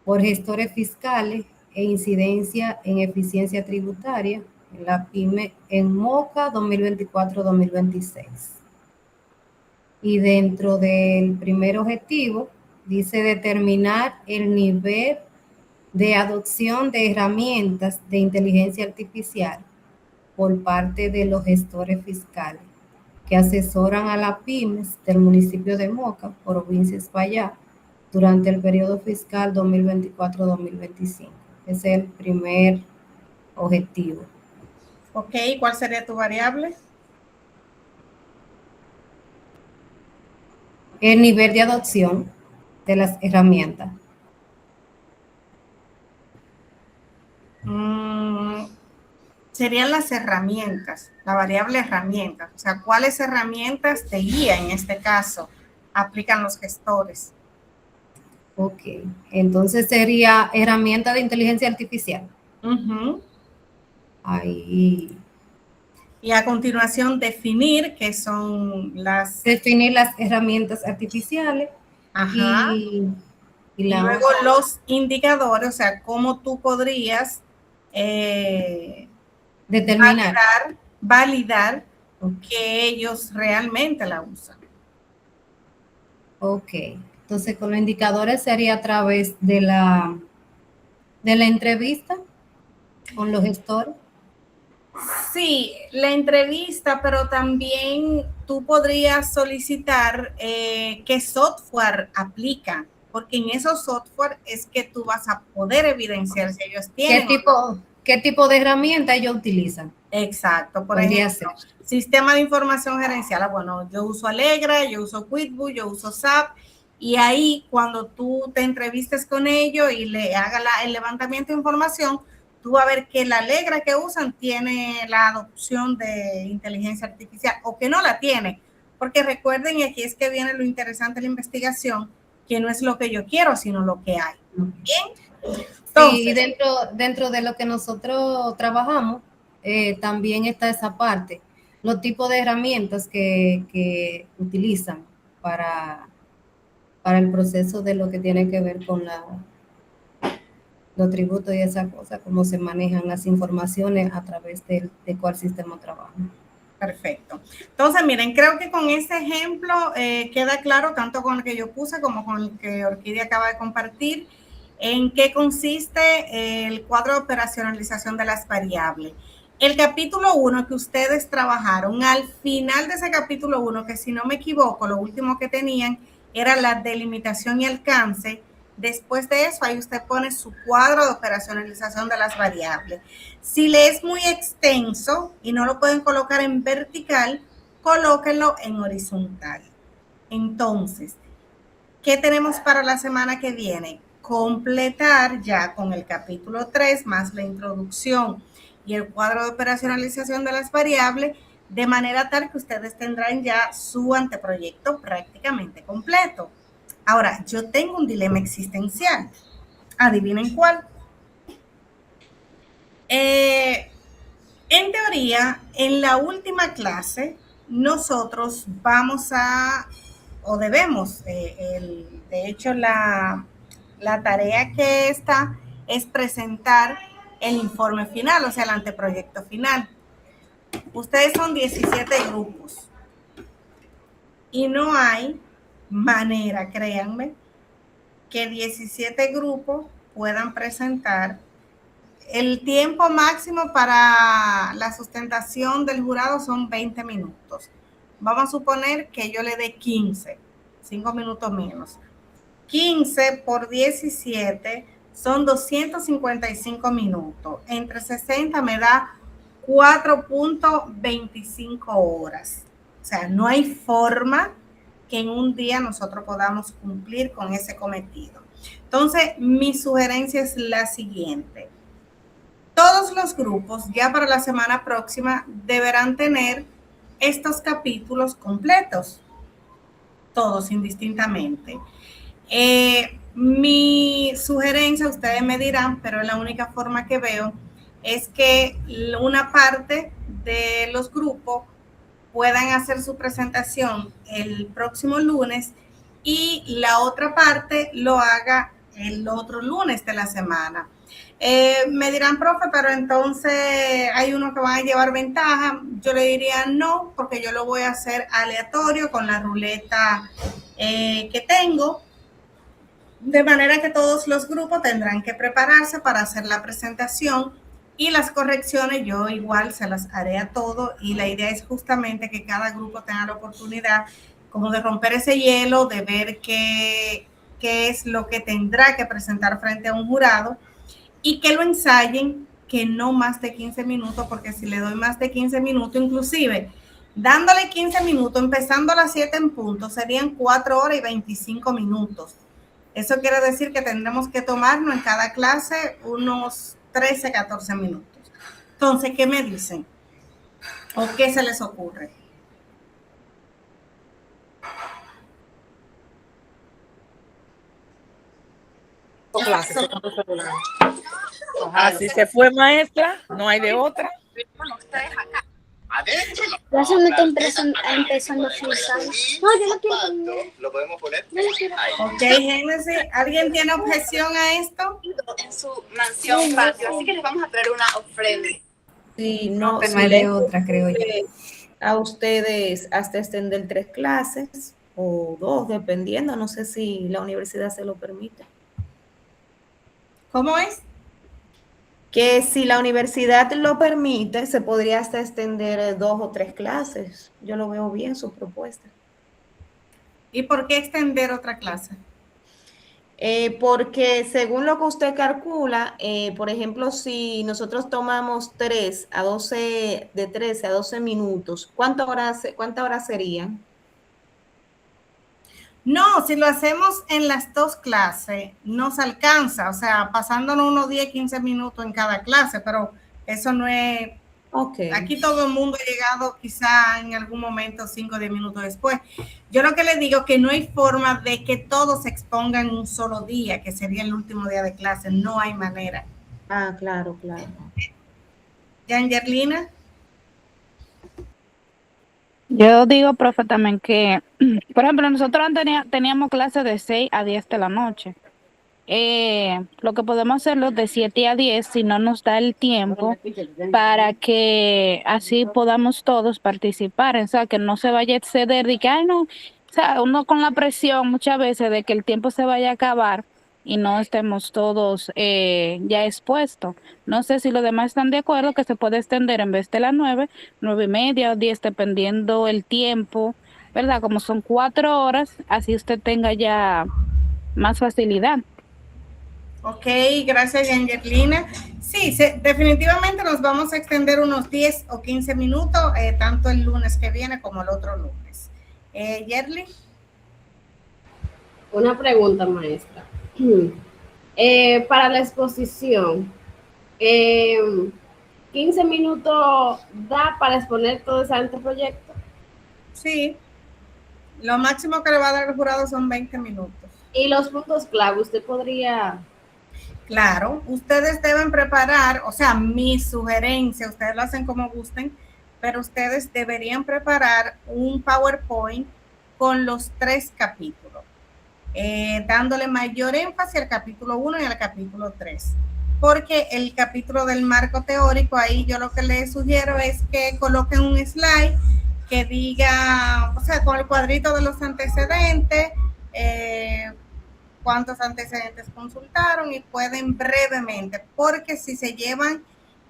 por gestores fiscales e incidencia en eficiencia tributaria en la PYME en MOCA 2024-2026. Y dentro del primer objetivo dice determinar el nivel de adopción de herramientas de inteligencia artificial por parte de los gestores fiscales que asesoran a las pymes del municipio de Moca, provincia de Espaillat, durante el periodo fiscal 2024-2025. Ese es el primer objetivo. Ok, ¿cuál sería tu variable? El nivel de adopción de las herramientas. Serían las herramientas, la variable herramientas. O sea, ¿cuáles herramientas de guía en este caso aplican los gestores? Ok, entonces sería herramienta de inteligencia artificial. Ahí. Y a continuación definir qué son las... Definir las herramientas artificiales. Ajá. Y luego los indicadores, o sea, cómo tú podrías determinar, validar que ellos realmente la usan. Ok, entonces con los indicadores sería a través de la entrevista con los gestores. Sí, la entrevista, pero también tú podrías solicitar qué software aplica, porque en esos software es que tú vas a poder evidenciar si ellos tienen. ¿Qué tipo de herramienta ellos utilizan? Exacto, por ejemplo, sistema de información gerencial. Bueno, yo uso Alegra, yo uso QuickBooks, yo uso SAP, y ahí cuando tú te entrevistes con ellos y le hagas el levantamiento de información, tú vas a ver que la Alegra que usan tiene la adopción de inteligencia artificial o que no la tiene, porque recuerden, y aquí es que viene lo interesante de la investigación, que no es lo que yo quiero, sino lo que hay. Bien. Entonces, sí, dentro de lo que nosotros trabajamos, también está esa parte, los tipos de herramientas que utilizan para el proceso de lo que tiene que ver con los tributos y esas cosas, cómo se manejan las informaciones a través de cuál sistema trabajan. Perfecto. Entonces, miren, creo que con este ejemplo queda claro, tanto con el que yo puse como con el que Orquídea acaba de compartir, en qué consiste el cuadro de operacionalización de las variables. El capítulo 1 que ustedes trabajaron, al final de ese capítulo 1, que si no me equivoco, lo último que tenían era la delimitación y alcance. Después de eso, ahí usted pone su cuadro de operacionalización de las variables. Si le es muy extenso y no lo pueden colocar en vertical, colóquenlo en horizontal. Entonces, ¿qué tenemos para la semana que viene? Completar ya con el capítulo 3 más la introducción y el cuadro de operacionalización de las variables, de manera tal que ustedes tendrán ya su anteproyecto prácticamente completo. Ahora, yo tengo un dilema existencial. ¿Adivinen cuál? En teoría, en la última clase, nosotros vamos a, o debemos, de hecho, la tarea que está es presentar el informe final, o sea, el anteproyecto final. Ustedes son 17 grupos y no hay manera, créanme, que 17 grupos puedan presentar. El tiempo máximo para la sustentación del jurado son 20 minutos. Vamos a suponer que yo le dé 15, 5 minutos menos. 15 por 17 son 255 minutos. Entre 60 me da 4.25 horas. O sea, no hay forma que en un día nosotros podamos cumplir con ese cometido. Entonces, mi sugerencia es la siguiente. Todos los grupos ya para la semana próxima deberán tener estos capítulos completos, todos indistintamente. Mi sugerencia, ustedes me dirán, pero es la única forma que veo, es que una parte de los grupos puedan hacer su presentación el próximo lunes y la otra parte lo haga el otro lunes de la semana. Me dirán, profe, pero entonces hay uno que van a llevar ventaja. Yo le diría no, porque yo lo voy a hacer aleatorio con la ruleta que tengo, de manera que todos los grupos tendrán que prepararse para hacer la presentación y las correcciones yo igual se las haré a todos, y la idea es justamente que cada grupo tenga la oportunidad como de romper ese hielo, de ver qué es lo que tendrá que presentar frente a un jurado, y que lo ensayen, que no más de 15 minutos, porque si le doy más de 15 minutos, inclusive dándole 15 minutos, empezando a las 7 en punto, serían 4 horas y 25 minutos. Eso quiere decir que tendremos que tomarnos en cada clase unos 13, 14 minutos. Entonces, ¿qué me dicen? ¿O qué se les ocurre? Así se fue, maestra, no hay de otra. Ya se me está empezando a frisar. No, yo no quiero. ¿Lo podemos poner? Ok, Génesis, ¿alguien tiene objeción a esto? En su mansión patio, así que les vamos a traer una ofrenda. Sí, no, Pero no hay de otra, creo yo. A ustedes hasta extender 3 clases o 2, dependiendo. No sé si la universidad se lo permite. ¿Cómo es? Que si la universidad lo permite, se podría hasta extender 2 o 3 clases. Yo lo veo bien, su propuesta. ¿Y por qué extender otra clase? Porque según lo que usted calcula, por ejemplo, si nosotros tomamos 3 a 12, de 13 a 12 minutos, ¿cuántas horas serían? No, si lo hacemos en las 2 clases, nos alcanza, o sea, pasándonos unos 10, 15 minutos en cada clase, pero eso no es... Okay. Aquí todo el mundo ha llegado quizá en algún momento 5 o 10 minutos después. Yo lo que les digo es que no hay forma de que todos se expongan un solo día, que sería el último día de clase, no hay manera. Ah, claro, claro. ¿Yangerlina? Yo digo, profe, también que, por ejemplo, nosotros teníamos clases de 6 a 10 de la noche. Lo que podemos hacerlo de 7 a 10, si no nos da el tiempo, para que así podamos todos participar, o sea, que no se vaya a exceder y que, ay, no, o sea, uno con la presión muchas veces de que el tiempo se vaya a acabar y no estemos todos ya expuestos. No sé si los demás están de acuerdo que se puede extender en vez de las 9, 9:30 o 10, dependiendo el tiempo, ¿verdad? Como son 4 horas, así usted tenga ya más facilidad. Ok, gracias, Yangerlina. Sí, definitivamente nos vamos a extender unos 10 o 15 minutos, tanto el lunes que viene como el otro lunes. Yerli. Una pregunta, maestra. Para la exposición, 15 minutos da para exponer todo ese anteproyecto. Sí, lo máximo que le va a dar el jurado son 20 minutos. Y los puntos clave, usted podría... Claro, ustedes deben preparar, o sea, mi sugerencia, ustedes lo hacen como gusten, pero ustedes deberían preparar un PowerPoint con los 3 capítulos, dándole mayor énfasis al capítulo 1 y al capítulo 3, porque el capítulo del marco teórico, ahí yo lo que les sugiero es que coloquen un slide que diga, o sea, con el cuadrito de los antecedentes, cuántos antecedentes consultaron, y pueden brevemente, porque si se llevan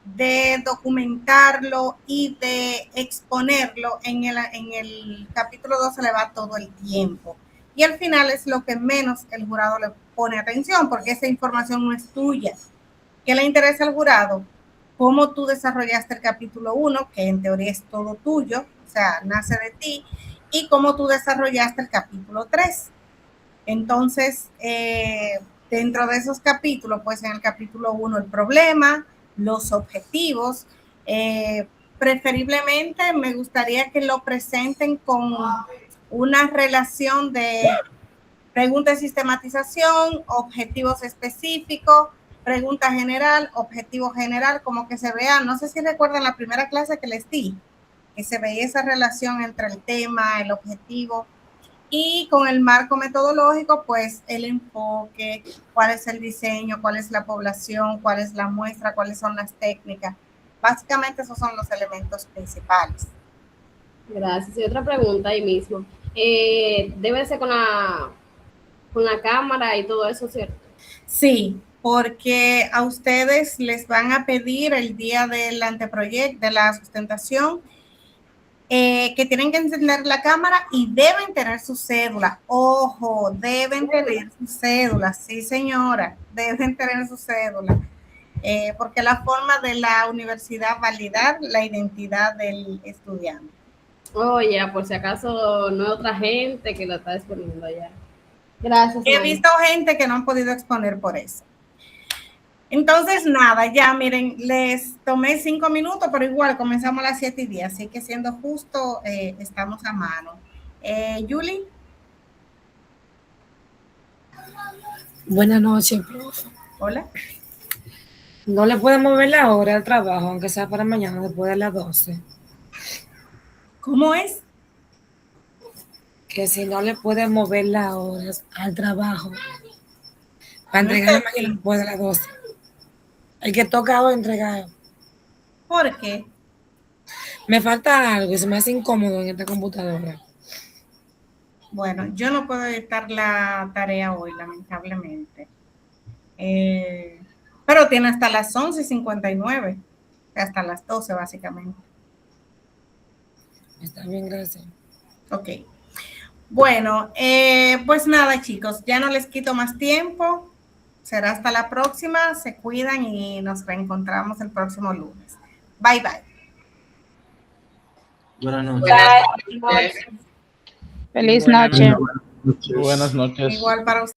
de documentarlo y de exponerlo en el capítulo 2 se le va todo el tiempo, y al final es lo que menos el jurado le pone atención, porque esa información no es tuya. ¿Qué le interesa al jurado? Cómo tú desarrollaste el capítulo 1, que en teoría es todo tuyo, o sea, nace de ti, y cómo tú desarrollaste el capítulo 3. Entonces, dentro de esos capítulos, pues en el capítulo 1 el problema, los objetivos, preferiblemente me gustaría que lo presenten con una relación de pregunta de sistematización, objetivos específicos, pregunta general, objetivo general, como que se vea, no sé si recuerdan la primera clase que les di, que se veía esa relación entre el tema, el objetivo y con el marco metodológico, pues el enfoque, cuál es el diseño, cuál es la población, cuál es la muestra, cuáles son las técnicas. Básicamente esos son los elementos principales. Gracias. Y otra pregunta ahí mismo. Debe ser con la cámara y todo eso, ¿cierto? Sí, porque a ustedes les van a pedir el día del anteproyecto, de la sustentación, que tienen que encender la cámara y deben tener su cédula. Ojo, deben tener su cédula. Sí, señora, deben tener su cédula. Porque la forma de la universidad validar la identidad del estudiante. Oh, ya, por si acaso no es otra gente que lo está exponiendo ya. Gracias. He visto gente que no han podido exponer por eso. Entonces, nada, ya miren, les tomé 5 minutos, pero igual comenzamos a las 7:10, así que siendo justo, estamos a mano. Julie. Buenas noches, profe. Hola. No le podemos mover la hora al trabajo, aunque sea para mañana después de las 12. ¿Cómo es? Que si no le pueden mover las horas al trabajo para entregar mañana después de las 12. El que toca hoy entregar. ¿Por qué? Me falta algo y se me hace incómodo en esta computadora. Bueno, yo no puedo editar la tarea hoy, lamentablemente. Pero tiene hasta las 11:59, hasta las 12 básicamente. Está bien, gracias. Ok. Bueno, pues nada, chicos, ya no les quito más tiempo. Será hasta la próxima. Se cuidan y nos reencontramos el próximo lunes. Bye, bye. Buenas noches. Feliz noche. Buenas noches. Igual para ustedes.